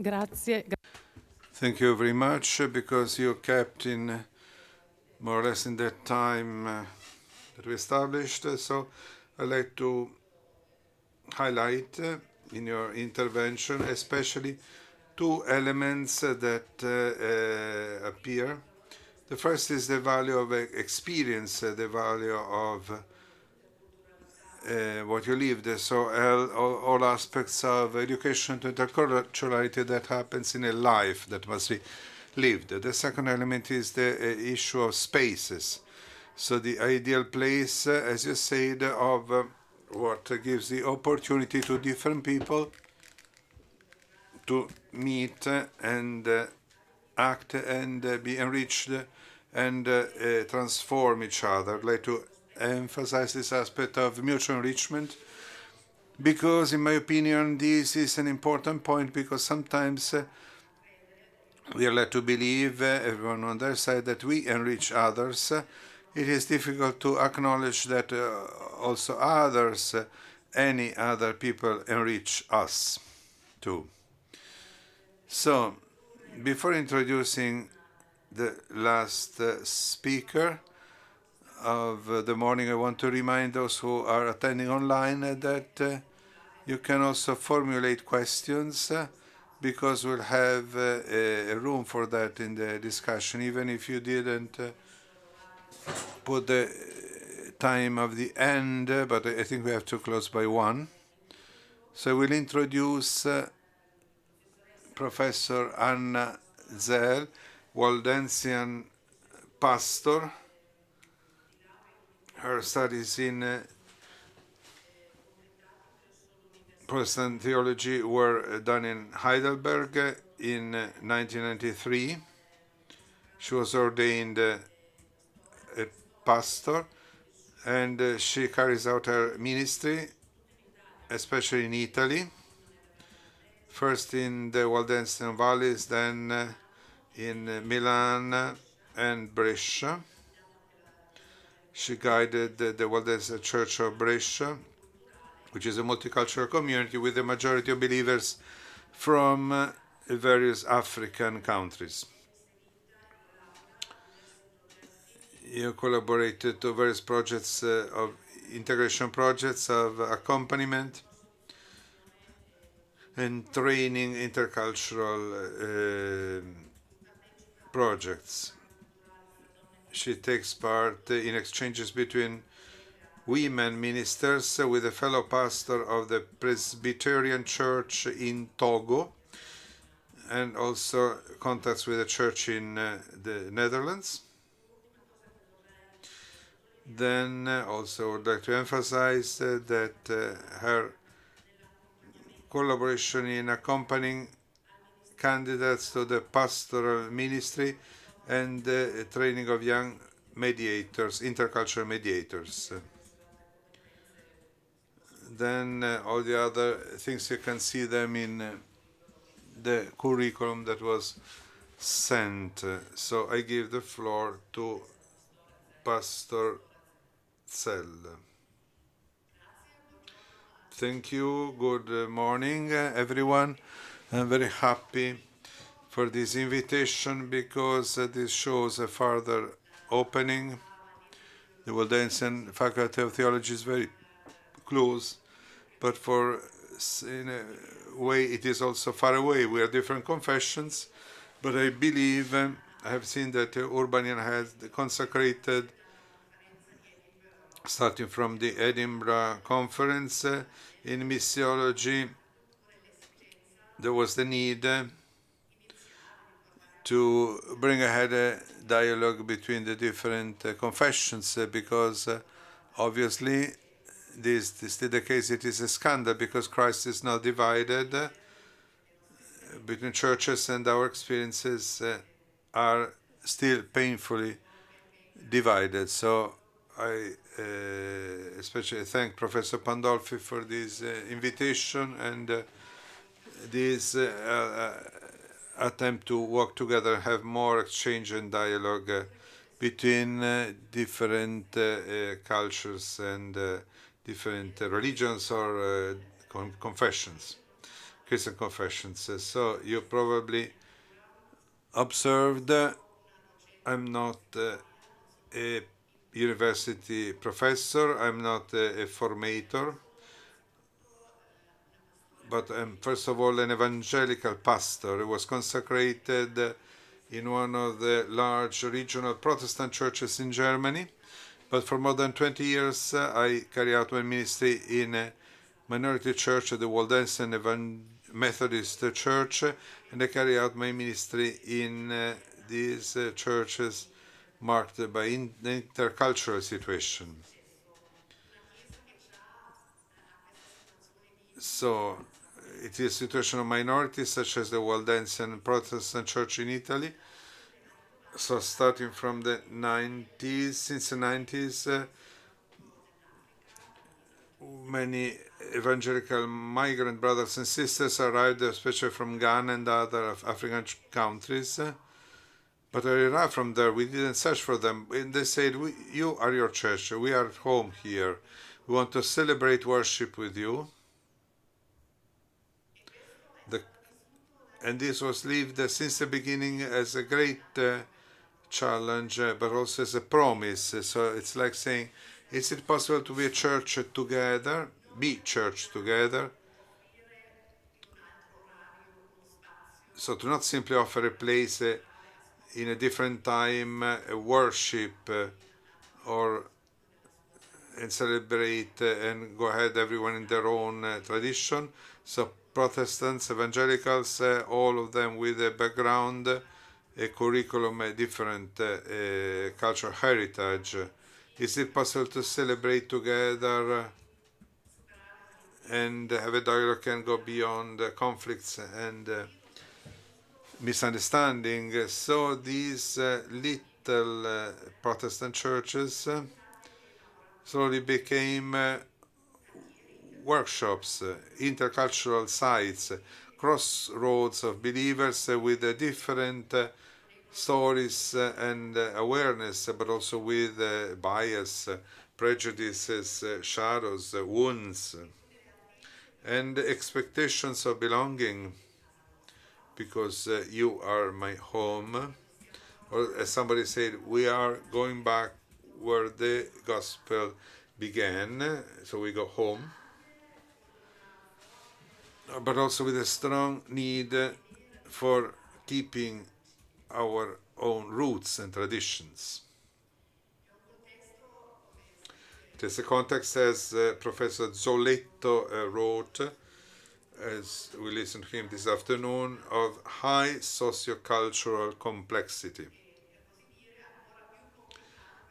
Grazie. Thank you very much, because you kept in more or less in that time that we established. So I'd like to highlight in your intervention especially two elements that appear. The first is the value of experience, the value of what you lived. So all aspects of education to interculturality that happens in a life that must be lived. The second element is the issue of spaces. So the ideal place, as you said, of what gives the opportunity to different people to meet and act and be enriched and transform each other. I'd like to emphasize this aspect of mutual enrichment, because in my opinion this is an important point, because sometimes we are led to believe, everyone on their side, that we enrich others. It is difficult to acknowledge that also others, any other people, enrich us too. So, before introducing the last speaker of the morning, I want to remind those who are attending online that you can also formulate questions because we'll have a room for that in the discussion, even if you didn't put the time of the end, but I think we have to close by 1. So we'll introduce Professor Anna Zell, Waldensian pastor. Her studies in Protestant theology were done in Heidelberg in 1993. She was ordained a pastor, and she carries out her ministry, especially in Italy, first in the Waldensian valleys, then in Milan and Brescia. She guided the Waldensian Church of Brescia, which is a multicultural community with a majority of believers from various African countries. You collaborated to various projects of integration projects of accompaniment and training intercultural projects. She takes part in exchanges between women ministers with a fellow pastor of the Presbyterian Church in Togo, and also contacts with a church in the Netherlands. Then also would like to emphasize that her collaboration in accompanying candidates to the pastoral ministry and training of young mediators, intercultural mediators. Then all the other things, you can see them in the curriculum that was sent. So I give the floor to Pastor Zell. Thank you. Good morning, everyone. I'm very happy for this invitation because this shows a further opening. The Waldensian Faculty of Theology is very close, but in a way it is also far away. We are different confessions, but I believe I have seen that Urbanian has consecrated, starting from the Edinburgh conference in missiology, there was the need to bring ahead a dialogue between the different confessions because obviously this is still the case. It is a scandal because Christ is now divided between churches, and our experiences are still painfully divided. So I especially thank Professor Pandolfi for this invitation and this attempt to work together, have more exchange and dialogue between different cultures and different religions or confessions, Christian confessions. So you probably observed I'm not a university professor, I'm not a formator, but I'm first of all an evangelical pastor who was consecrated in one of the large regional Protestant churches in Germany. But for more than 20 years, I carry out my ministry in a minority church, the Waldensian Methodist Church, and I carry out my ministry in these churches marked by intercultural situation. So it is a situation of minorities, such as the Waldensian Protestant Church in Italy. So starting from the 90s, since the 90s, many evangelical migrant brothers and sisters arrived, especially from Ghana and other African countries. But they arrived from there. We didn't search for them. And they said, you are your church. We are at home here. We want to celebrate worship with you. And this was lived since the beginning as a great challenge, but also as a promise. So it's like saying, is it possible to be a church together, be church together, So to not simply offer a place in a different time, worship or and celebrate and go ahead, everyone in their own tradition. So Protestants, evangelicals, all of them with a background, a curriculum, a different cultural heritage. Is it possible to celebrate together and have a dialogue and go beyond conflicts and misunderstanding? So these little Protestant churches slowly became workshops, intercultural sites, crossroads of believers with different stories and awareness, but also with bias, prejudices, shadows, wounds, and expectations of belonging, because you are my home. Or as somebody said, we are going back where the gospel began, so we go home, but also with a strong need for keeping our own roots and traditions. There's a context, as Professor Zolletto wrote, as we listen to him this afternoon, of high sociocultural complexity.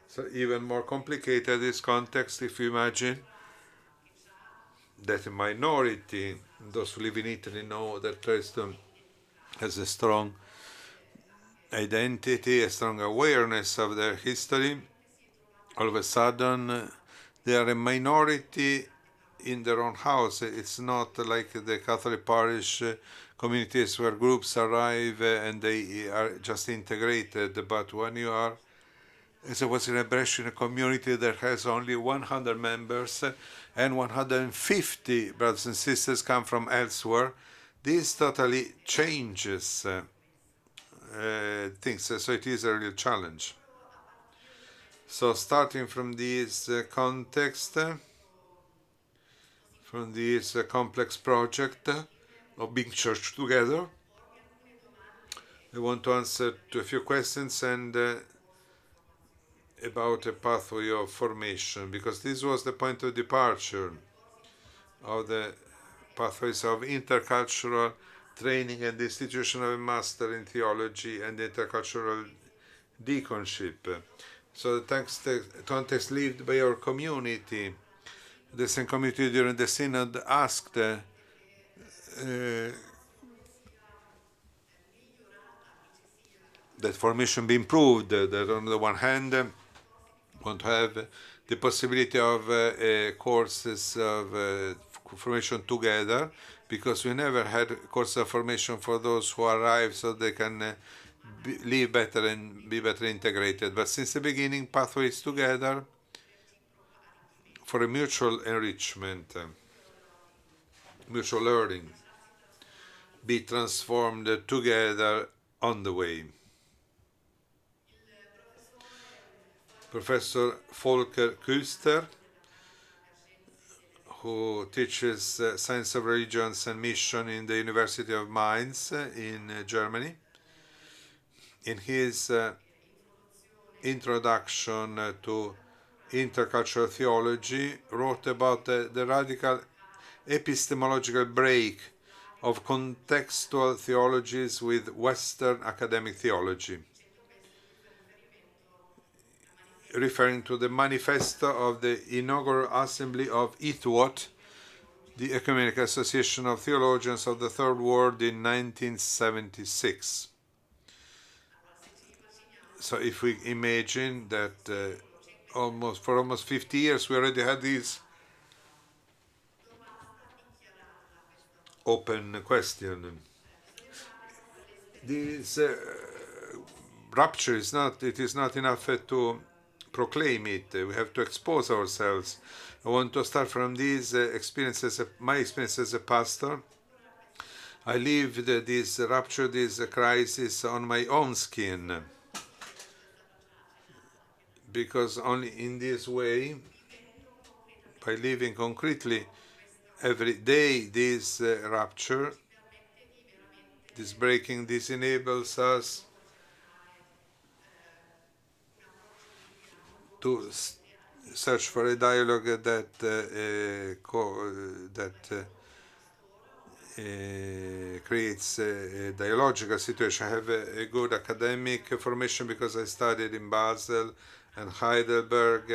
So even more complicated this context if you imagine that a minority, those who live in Italy know that Dresden has a strong identity, a strong awareness of their history. All of a sudden, they are a minority in their own house. It's not like the Catholic parish communities where groups arrive and they are just integrated, but when you are, as I was in a Brescian community that has only 100 members and 150 brothers and sisters come from elsewhere, this totally changes things. So it is a real challenge. So starting from this context, from this complex project of being church together, I want to answer to a few questions and about a pathway of formation, because this was the point of departure of the pathways of intercultural training and the institution of a master in theology and intercultural deaconship. So the context lived by our community. The same community during the synod asked that formation be improved, that on the one hand want to have the possibility of courses of formation together, because we never had courses of formation for those who arrive so they can live better and be better integrated. But since the beginning, pathways together for a mutual enrichment, mutual learning, be transformed together on the way. Professor Volker Küster, who teaches Science of Religions and Mission in the University of Mainz in Germany, in his introduction to intercultural theology, wrote about the radical epistemological break of contextual theologies with Western academic theology, referring to the manifesto of the inaugural assembly of ITWOT, the Ecumenical Association of Theologians of the Third World, in 1976. So if we imagine that for almost 50 years we already had these open question. This rupture is not enough to proclaim it. We have to expose ourselves. I want to start from these experiences, my experience as a pastor. I lived this rupture, this crisis on my own skin, because only in this way, by living concretely every day this rupture, This breaking, this enables us to search for a dialogue that creates a dialogical situation. I have a good academic formation because I studied in Basel and Heidelberg,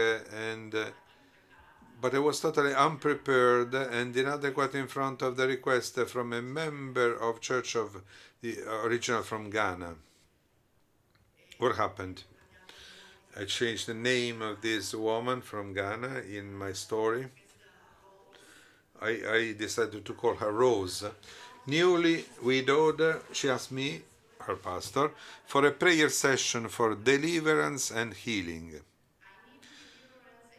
but I was totally unprepared and inadequate in front of the request from a member of Church of the original from Ghana. What happened? I changed the name of this woman from Ghana in my story. I decided to call her Rose. Newly widowed, she asked me, her pastor, for a prayer session for deliverance and healing.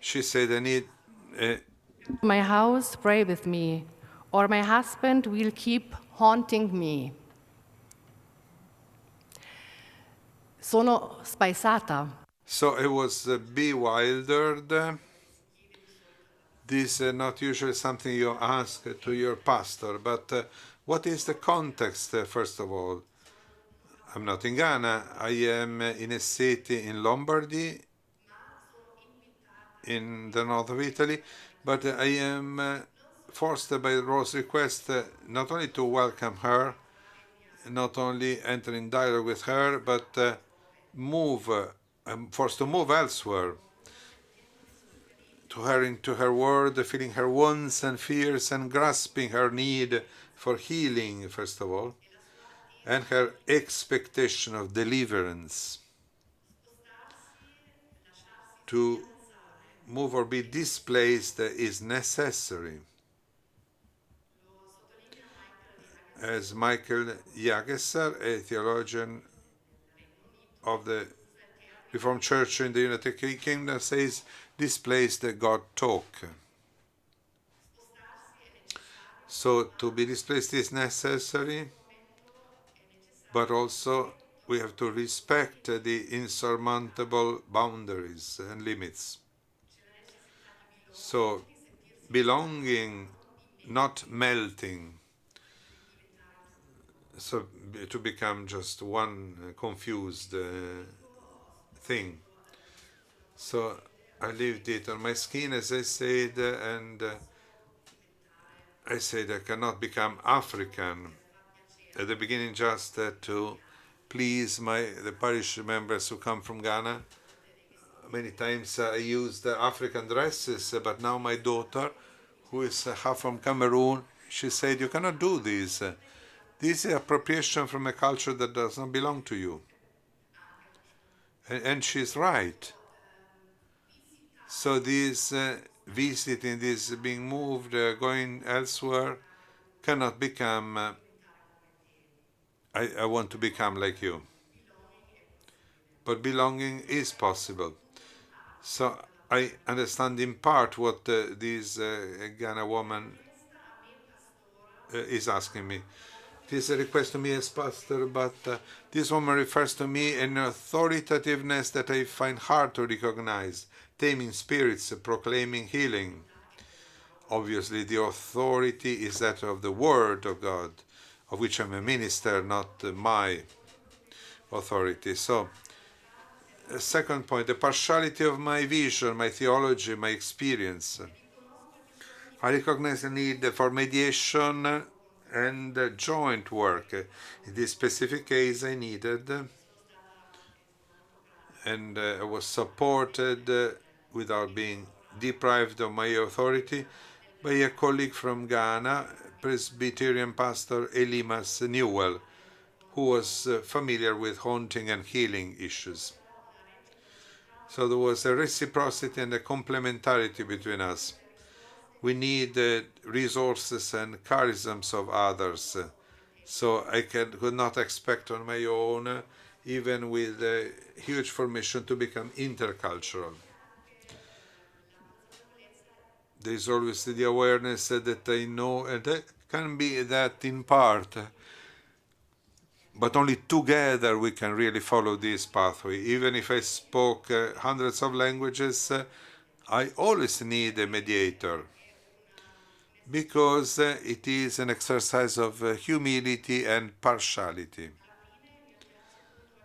She said, I need my house, pray with me, or my husband will keep haunting me. Sono spaesata. So I was bewildered. This is not usually something you ask to your pastor, but what is the context, first of all? I'm not in Ghana. I am in a city in Lombardy, in the north of Italy, but I am forced by Rose's request not only to welcome her, not only enter in dialogue with her, but I'm forced to move elsewhere, to her into her world, feeling her wants and fears and grasping her need for healing, first of all, and her expectation of deliverance. To move or be displaced is necessary. As Michael Jagesser, a theologian of the Reformed Church in the United Kingdom, says, displaced God talk. So to be displaced is necessary, but also we have to respect the insurmountable boundaries and limits. So belonging, not melting, so to become just one confused thing. So I lived it on my skin, as I said, and I said I cannot become African. At the beginning, just to please the parish members who come from Ghana. Many times I used African dresses, but now my daughter, who is half from Cameroon, she said, you cannot do this. This is appropriation from a culture that does not belong to you. And she's right. So this visiting, this being moved, going elsewhere, cannot become, I want to become like you. But belonging is possible. So I understand in part what this Ghana woman is asking me. It is a request to me as pastor, but this woman refers to me an authoritativeness that I find hard to recognize, taming spirits, proclaiming healing. Obviously, the authority is that of the Word of God, of which I'm a minister, not my authority. So, second point, the partiality of my vision, my theology, my experience. I recognize the need for mediation and joint work. In this specific case, I needed, and I was supported without being deprived of my authority by a colleague from Ghana, Presbyterian pastor Elimas Newell, who was familiar with haunting and healing issues. So there was a reciprocity and a complementarity between us. We need resources and charisms of others. So I could not expect on my own, even with a huge formation, to become intercultural. There is always the awareness that I know, and that can be that in part, but only together we can really follow this pathway. Even if I spoke hundreds of languages, I always need a mediator, because it is an exercise of humility and partiality.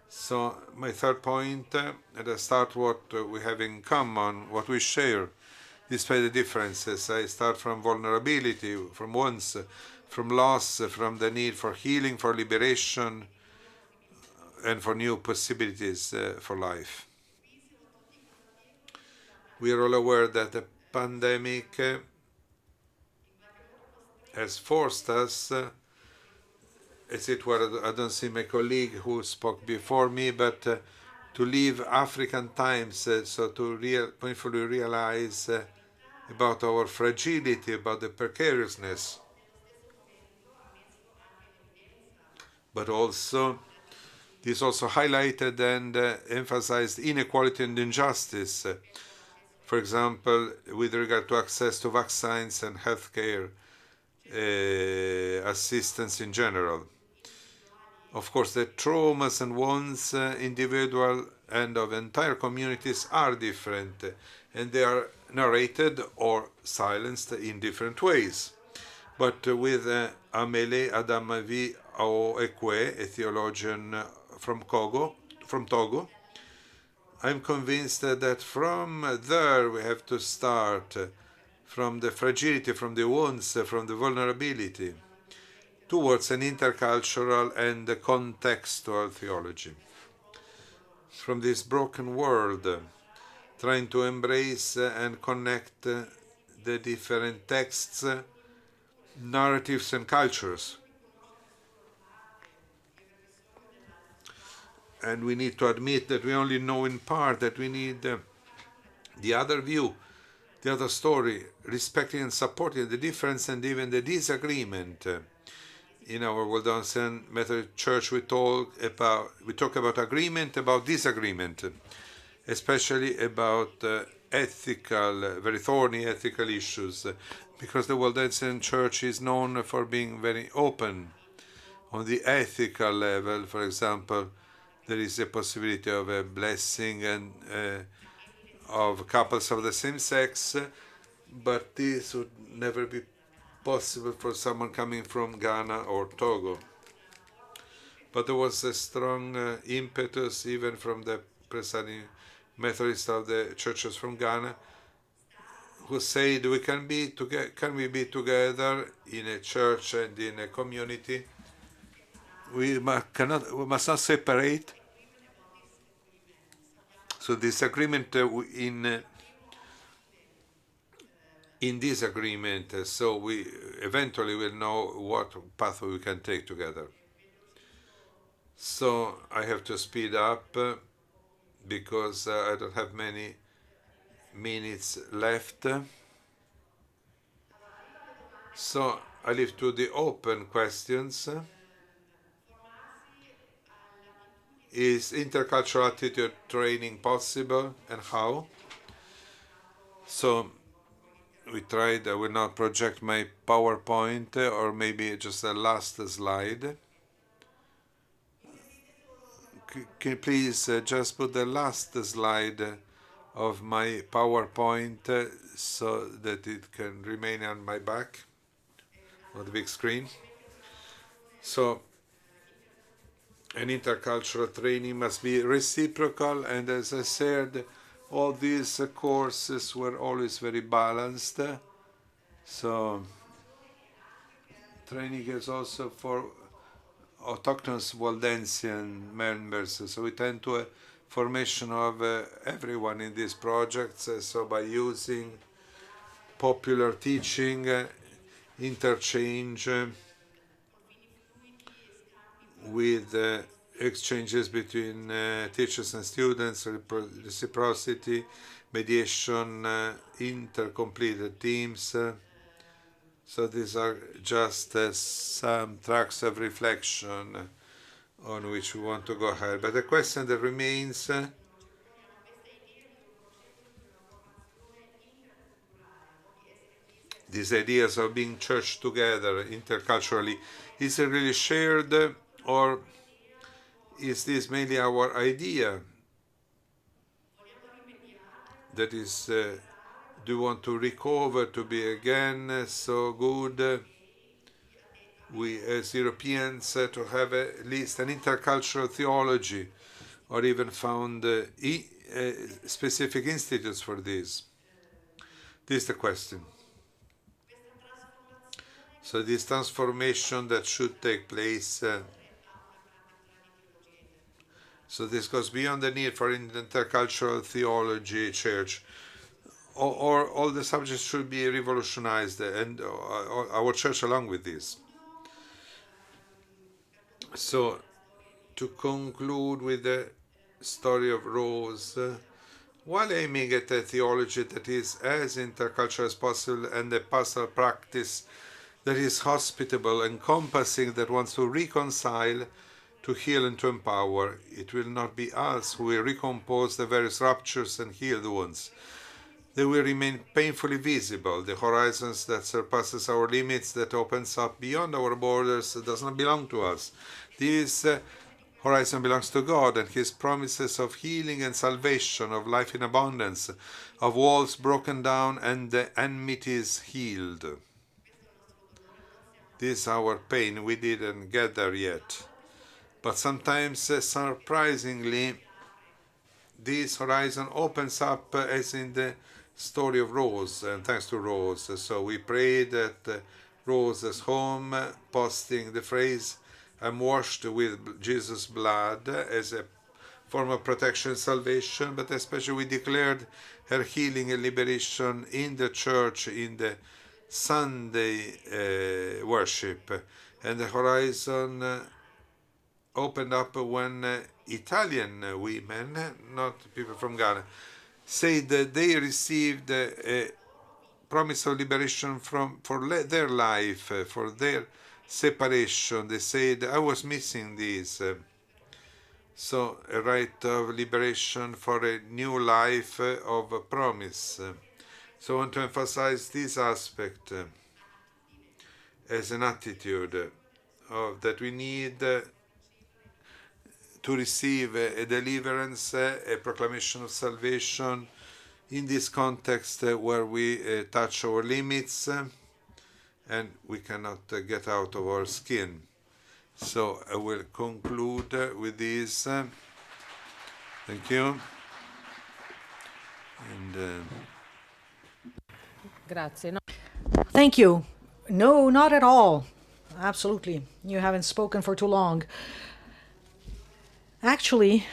So my third point, at the start what we have in common, what we share, despite the differences. I start from vulnerability, from wounds, from loss, from the need for healing, for liberation, and for new possibilities for life. We are all aware that the pandemic has forced us, as it were, I don't see my colleague who spoke before me, but to leave African times, so to painfully realize about our fragility, about the precariousness, but also this also highlighted and emphasized inequality and injustice, for example, with regard to access to vaccines and healthcare assistance in general. Of course, the traumas and wounds, individual and of entire communities, are different, and they are narrated or silenced in different ways. But with Amele Adamavi Aoekwe, a theologian from Togo, I'm convinced that from there we have to start, from the fragility, from the wounds, from the vulnerability, towards an intercultural and contextual theology. From this broken world, trying to embrace and connect the different texts, narratives and cultures. And we need to admit that we only know in part, that we need the other view, the other story, respecting and supporting the difference and even the disagreement. In our Waldensian Methodist Church, we talk about agreement, about disagreement, especially about ethical, very thorny ethical issues, because the Waldensian Church is known for being very open on the ethical level. For example, there is a possibility of a blessing and of couples of the same sex, but this would never be possible for someone coming from Ghana or Togo. But there was a strong impetus even from the presiding Methodist of the churches from Ghana, who said can we be together in a church and in a community? We must not separate. So this agreement in this agreement, so we eventually will know what path we can take together. So I have to speed up because I don't have many minutes left. So I leave to the open questions. Is intercultural attitude training possible, and how? So we tried, I will not project my PowerPoint, or maybe just a last slide. Can you please just put the last slide of my PowerPoint so that it can remain on my back on the big screen? So an intercultural training must be reciprocal, and as I said, all these courses were always very balanced. So training is also for autochthonous Waldensian members, so we tend to a formation of everyone in these projects, so by using popular teaching, interchange with exchanges between teachers and students, reciprocity, mediation, intercompleted teams. So these are just some tracks of reflection on which we want to go ahead. But the question that remains, these ideas of being church together interculturally, is it really shared, or is this mainly our idea that is do want to recover, to be again so good, we as Europeans, to have at least an intercultural theology, or even found specific institutes for this? This is the question. So this transformation that should take place, so this goes beyond the need for intercultural theology, church, or all the subjects should be revolutionized, and our church along with this. So, to conclude with the story of Rose, while aiming at a theology that is as intercultural as possible and a pastoral practice that is hospitable, encompassing, that wants to reconcile, to heal and to empower, it will not be us who will recompose the various ruptures and heal the wounds. They will remain painfully visible. The horizons that surpasses our limits, that opens up beyond our borders, does not belong to us. This horizon belongs to God and His promises of healing and salvation, of life in abundance, of walls broken down and the enmities healed. This is our pain. We didn't get there yet. But sometimes, surprisingly, this horizon opens up, as in the story of Rose, and thanks to Rose. So we prayed at Rose's home, posting the phrase, "I'm washed with Jesus' blood," as a form of protection and salvation, but especially we declared her healing and liberation in the church, in the Sunday worship. And the horizon opened up when Italian women, not people from Ghana, said that they received a promise of liberation for their life, for their separation. They said, "I was missing this." So a right of liberation for a new life of promise. So I want to emphasize this aspect as an attitude of that we need to receive a deliverance, a proclamation of salvation in this context where we touch our limits and we cannot get out of our skin. So I will conclude with this. Thank you. And Grazie. No. Thank you. No, not at all. Absolutely. You haven't spoken for too long. Actually,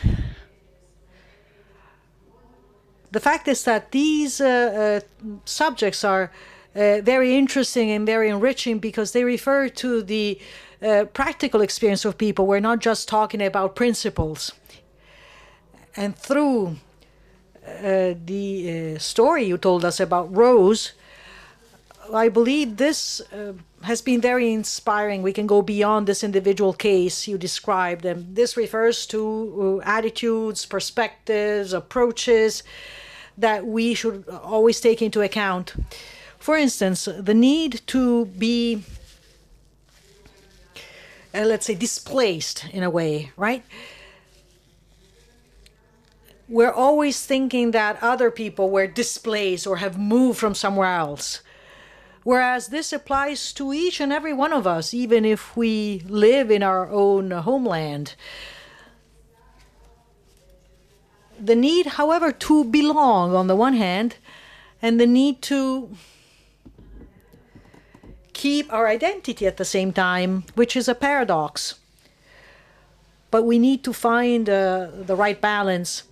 the fact is that these subjects are very interesting and very enriching because they refer to the practical experience of people. We're not just talking about principles. And through the story you told us about Rose, I believe this has been very inspiring. We can go beyond this individual case you described, and this refers to attitudes, perspectives, approaches that we should always take into account. For instance, the need to be, let's say, displaced in a way, right? We're always thinking that other people were displaced or have moved from somewhere else. Whereas this applies to each and every one of us, even if we live in our own homeland. The need, however, to belong on the one hand, and the need to keep our identity at the same time, which is a paradox. But we need to find the right balance.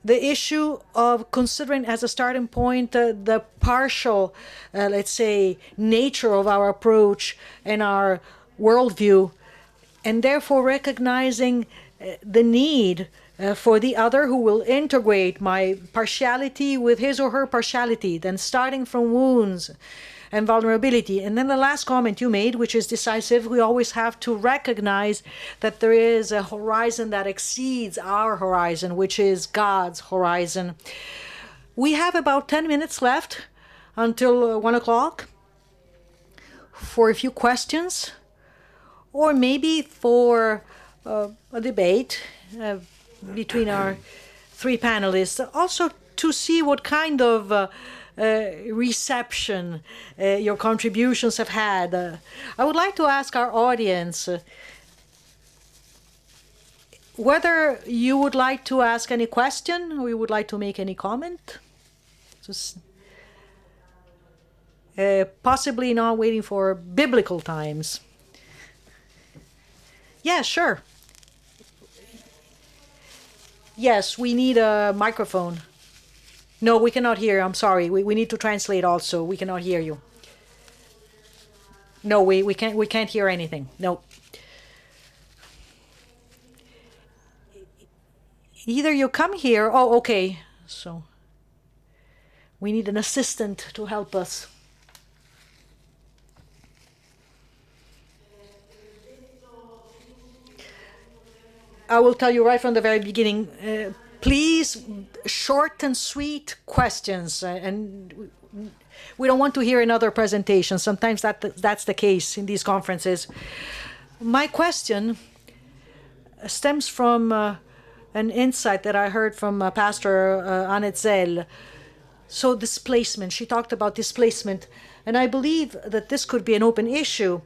The issue of considering as a starting point the partial, let's say, nature of our approach and our worldview, and therefore recognizing the need for the other who will integrate my partiality with his or her partiality, then starting from wounds and vulnerability. And then the last comment you made, which is decisive, we always have to recognize that there is a horizon that exceeds our horizon, which is God's horizon. We have about 10 minutes left until 1 o'clock for a few questions, or maybe for a debate between our three panelists. Also, to see what kind of reception your contributions have had. I would like to ask our audience whether you would like to ask any question or you would like to make any comment. Just, possibly not waiting for biblical times. Yeah, sure. Yes, we need a microphone. No, we cannot hear. I'm sorry. We need to translate also. We cannot hear you. No, we can't hear anything. No. Either you come here. Oh, okay. So we need an assistant to help us. I will tell you right from the very beginning, please, short and sweet questions. And we don't want to hear another presentation. Sometimes that's the case in these conferences. My question stems from an insight that I heard from Pastor Annette Zell. So displacement, she talked about displacement. And I believe that this could be an open issue.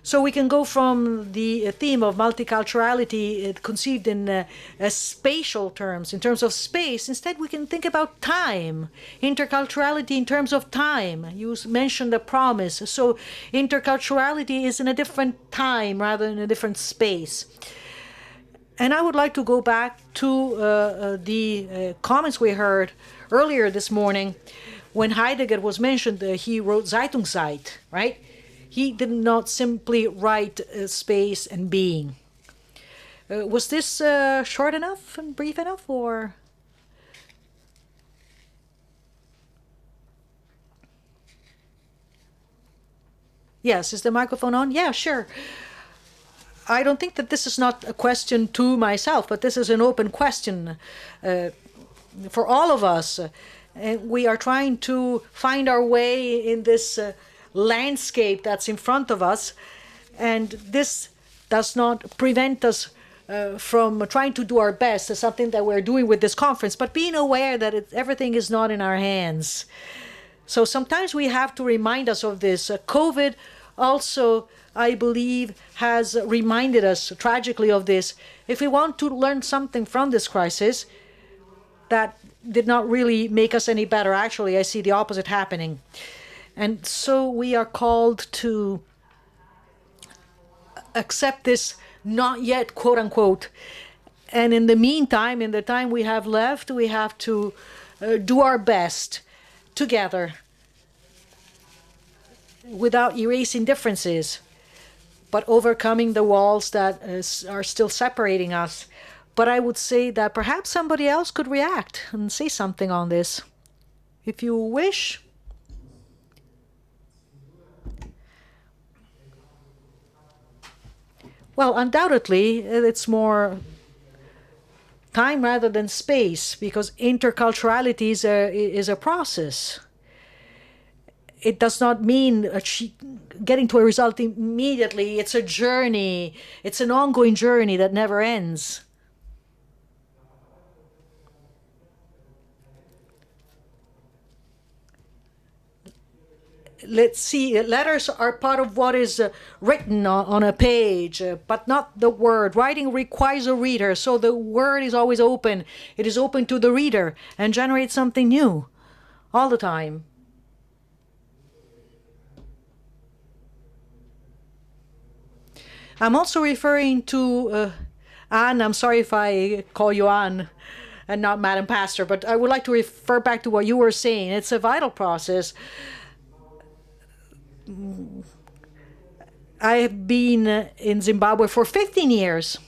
So we can go from the theme of multiculturality conceived in spatial terms, in terms of space. Instead, we can think about time, interculturality in terms of time. You mentioned the promise. So interculturality is in a different time rather than a different space. And I would like to go back to the comments we heard earlier this morning when Heidegger was mentioned. He wrote Zeitungszeit, right? He did not simply write space and being. Was this short enough and brief enough, or? Yes, is the microphone on? Yeah, sure. I don't think that this is not a question to myself, but this is an open question for all of us. We are trying to find our way in this landscape that's in front of us, and this does not prevent us from trying to do our best. It's something that we're doing with this conference, but being aware that everything is not in our hands. So sometimes we have to remind us of this. COVID also, I believe, has reminded us tragically of this. If we want to learn something from this crisis, that did not really make us any better. Actually, I see the opposite happening. And so we are called to accept this not yet, quote unquote. And in the meantime, in the time we have left, we have to do our best together without erasing differences, but overcoming the walls that are still separating us. But I would say that perhaps somebody else could react and say something on this. If you wish. Well, undoubtedly, it's more time rather than space, because interculturality is a process. It does not mean getting to a result immediately. It's a journey. It's an ongoing journey that never ends. Let's see, letters are part of what is written on a page, but not the word. Writing requires a reader, so the word is always open. It is open to the reader and generates something new all the time. I'm also referring to Anne. I'm sorry if I call you Anne and not Madam Pastor, but I would like to refer back to what you were saying. It's a vital process. I have been in Zimbabwe for 15 years,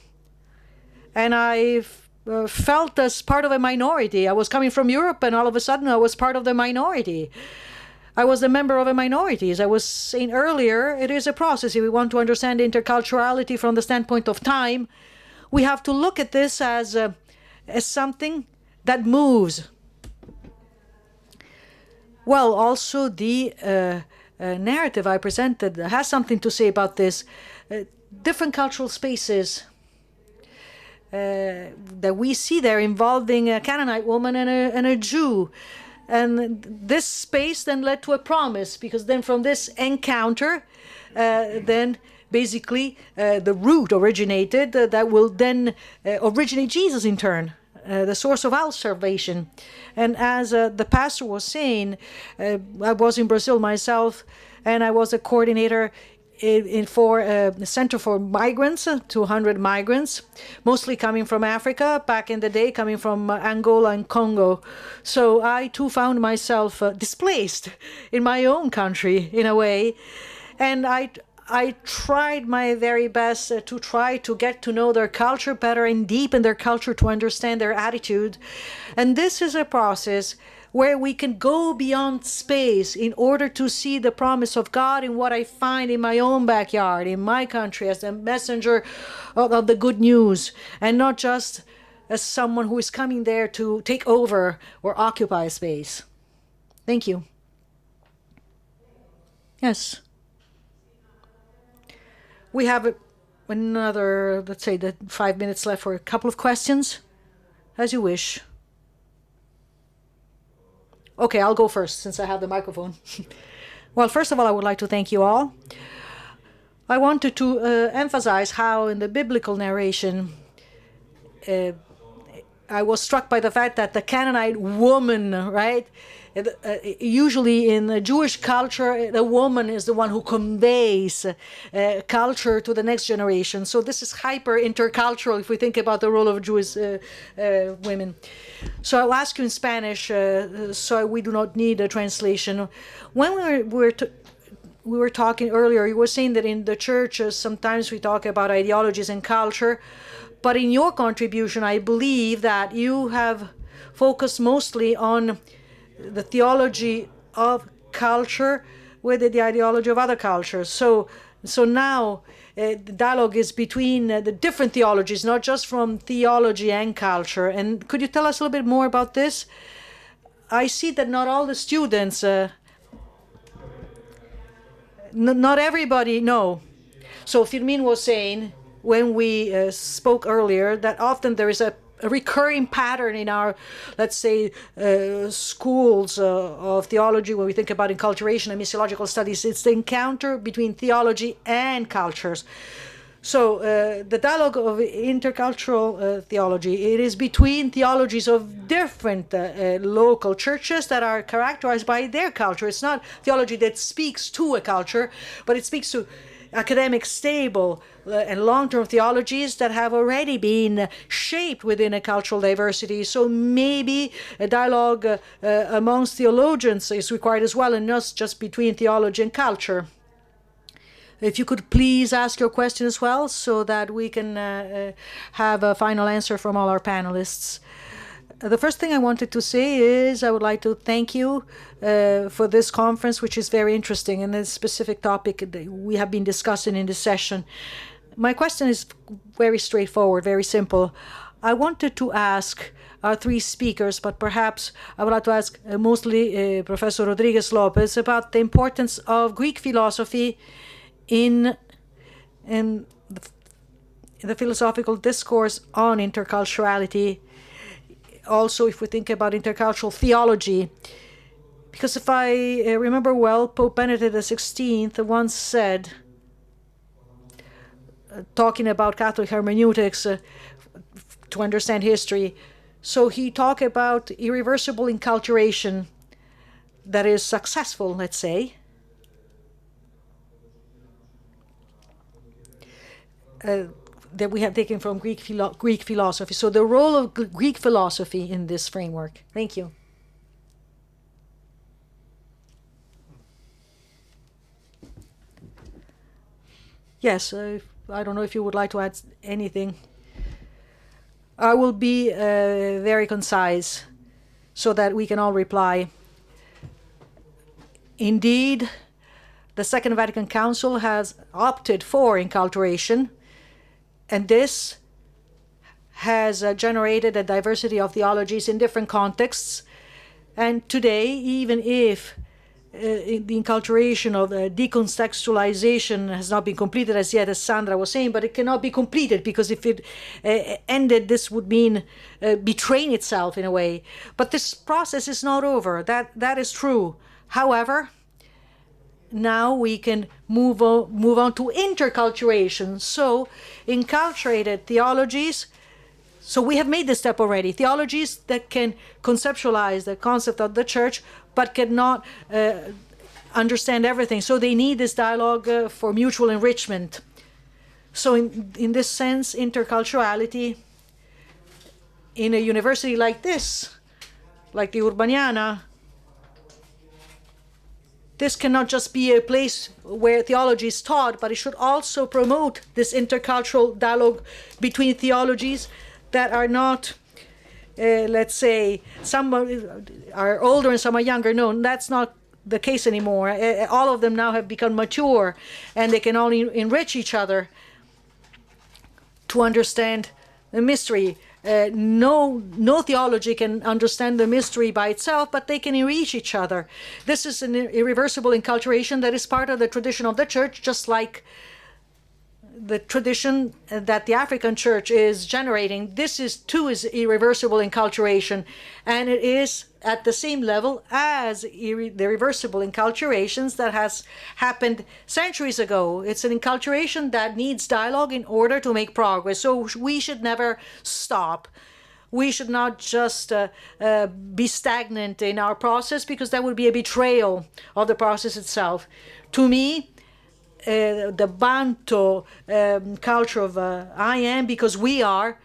and I've felt as part of a minority. I was coming from Europe, and all of a sudden I was part of the minority. I was a member of a minority. As I was saying earlier, it is a process. If we want to understand interculturality from the standpoint of time, we have to look at this as something that moves. Well, also the narrative I presented has something to say about this. Different cultural spaces that we see there involving a Canaanite woman and a Jew. And this space then led to a promise, because then from this encounter, then basically the root originated that will then originate Jesus in turn, the source of our salvation. And as the pastor was saying, I was in Brazil myself, and I was a coordinator for the Center for Migrants, 200 migrants, mostly coming from Africa, back in the day, coming from Angola and Congo. So I too found myself displaced in my own country, in a way. And I tried my very best to try to get to know their culture better and deepen their culture to understand their attitude. And this is a process where we can go beyond space in order to see the promise of God in what I find in my own backyard, in my country, as a messenger of the good news, and not just as someone who is coming there to take over or occupy space. Thank you. Yes. We have another, let's say, 5 minutes left for a couple of questions, as you wish. Okay, I'll go first since I have the microphone. Well, first of all, I would like to thank you all. I wanted to emphasize how in the biblical narration, I was struck by the fact that the Canaanite woman, right? Usually in the Jewish culture, the woman is the one who conveys culture to the next generation. So this is hyper intercultural if we think about the role of Jewish women. So I'll ask you in Spanish, so we do not need a translation. When we were talking earlier, you were saying that in the church, sometimes we talk about ideologies and culture. But in your contribution, I believe that you have focused mostly on the theology of culture with the ideology of other cultures. So now the dialogue is between the different theologies, not just from theology and culture. And could you tell us a little bit more about this? I see that not all the students, not everybody know. So Firmin was saying, when we spoke earlier, that often there is a recurring pattern in our, let's say, schools of theology, when we think about enculturation and missiological studies. It's the encounter between theology and cultures. So the dialogue of intercultural theology, it is between theologies of different local churches that are characterized by their culture. It's not theology that speaks to a culture, but it speaks to academic, stable, and long-term theologies that have already been shaped within a cultural diversity. So maybe a dialogue amongst theologians is required as well, and not just between theology and culture. If you could please ask your question as well, so that we can have a final answer from all our panelists. The first thing I wanted to say is I would like to thank you for this conference, which is very interesting, and the specific topic that we have been discussing in this session. My question is very straightforward, very simple. I wanted to ask our three speakers, but perhaps I would like to ask mostly Professor Rodriguez Lopez about the importance of Greek philosophy in the philosophical discourse on interculturality. Also, if we think about intercultural theology, because if I remember well, Pope Benedict XVI once said, talking about Catholic hermeneutics to understand history, so he talked about irreversible enculturation that is successful, let's say, that we have taken from Greek philosophy. So the role of Greek philosophy in this framework. Thank you. Yes, I don't know if you would like to add anything. I will be very concise so that we can all reply. Indeed, the Second Vatican Council has opted for enculturation, and this has generated a diversity of theologies in different contexts. And today, even if the enculturation of decontextualization has not been completed as yet, as Sandra was saying, but it cannot be completed because if it ended, this would mean betraying itself in a way. But this process is not over. That is true. However, now we can move on to interculturation. So, enculturated theologies. So we have made this step already. Theologies that can conceptualize the concept of the church, but cannot understand everything. So they need this dialogue for mutual enrichment. So in this sense, interculturality in a university like this, like the Urbaniana, this cannot just be a place where theology is taught, but it should also promote this intercultural dialogue between theologies that are not, let's say, some are older and some are younger. No, that's not the case anymore. All of them now have become mature, and they can only enrich each other to understand the mystery. No theology can understand the mystery by itself, but they can enrich each other. This is an irreversible enculturation that is part of the tradition of the church, just like the tradition that the African church is generating. This is irreversible enculturation, and it is at the same level as the reversible enculturations that has happened centuries ago. It's an enculturation that needs dialogue in order to make progress. So we should never stop. We should not just be stagnant in our process, because that would be a betrayal of the process itself. To me, the Bantu culture of I am because we are,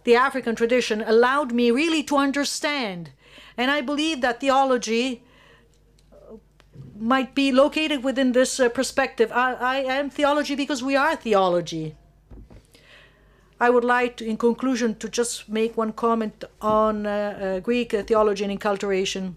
the African tradition, allowed me really to understand. And I believe that theology might be located within this perspective. I am theology because we are theology. I would like to, in conclusion, to just make one comment on Greek theology and enculturation.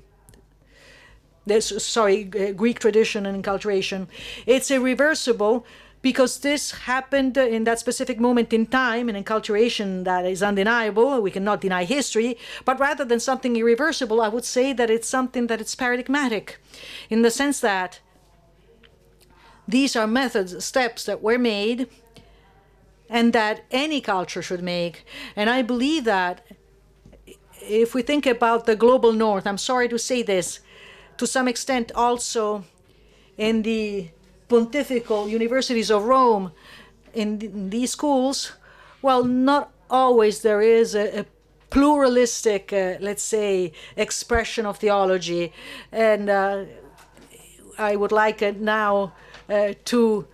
Greek tradition and enculturation. It's irreversible because this happened in that specific moment in time, an enculturation that is undeniable. We cannot deny history, but rather than something irreversible, I would say that it's something that is paradigmatic, in the sense that these are methods, steps that were made, and that any culture should make. And I believe that if we think about the global north, I'm sorry to say this, to some extent also in the pontifical universities of Rome, in these schools, well, not always there is a pluralistic, let's say, expression of theology. And I would like now to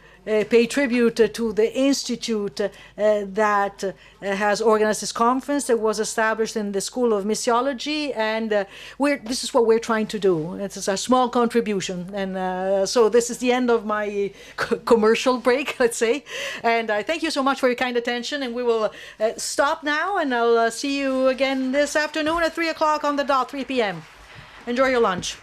pay tribute to the institute that has organized this conference that was established in the School of Missiology, and this is what we're trying to do. It's a small contribution, and so this is the end of my commercial break, let's say, and I thank you so much for your kind attention, and we will stop now, and I'll see you again this afternoon at 3 o'clock on the dot, 3 p.m. Enjoy your lunch.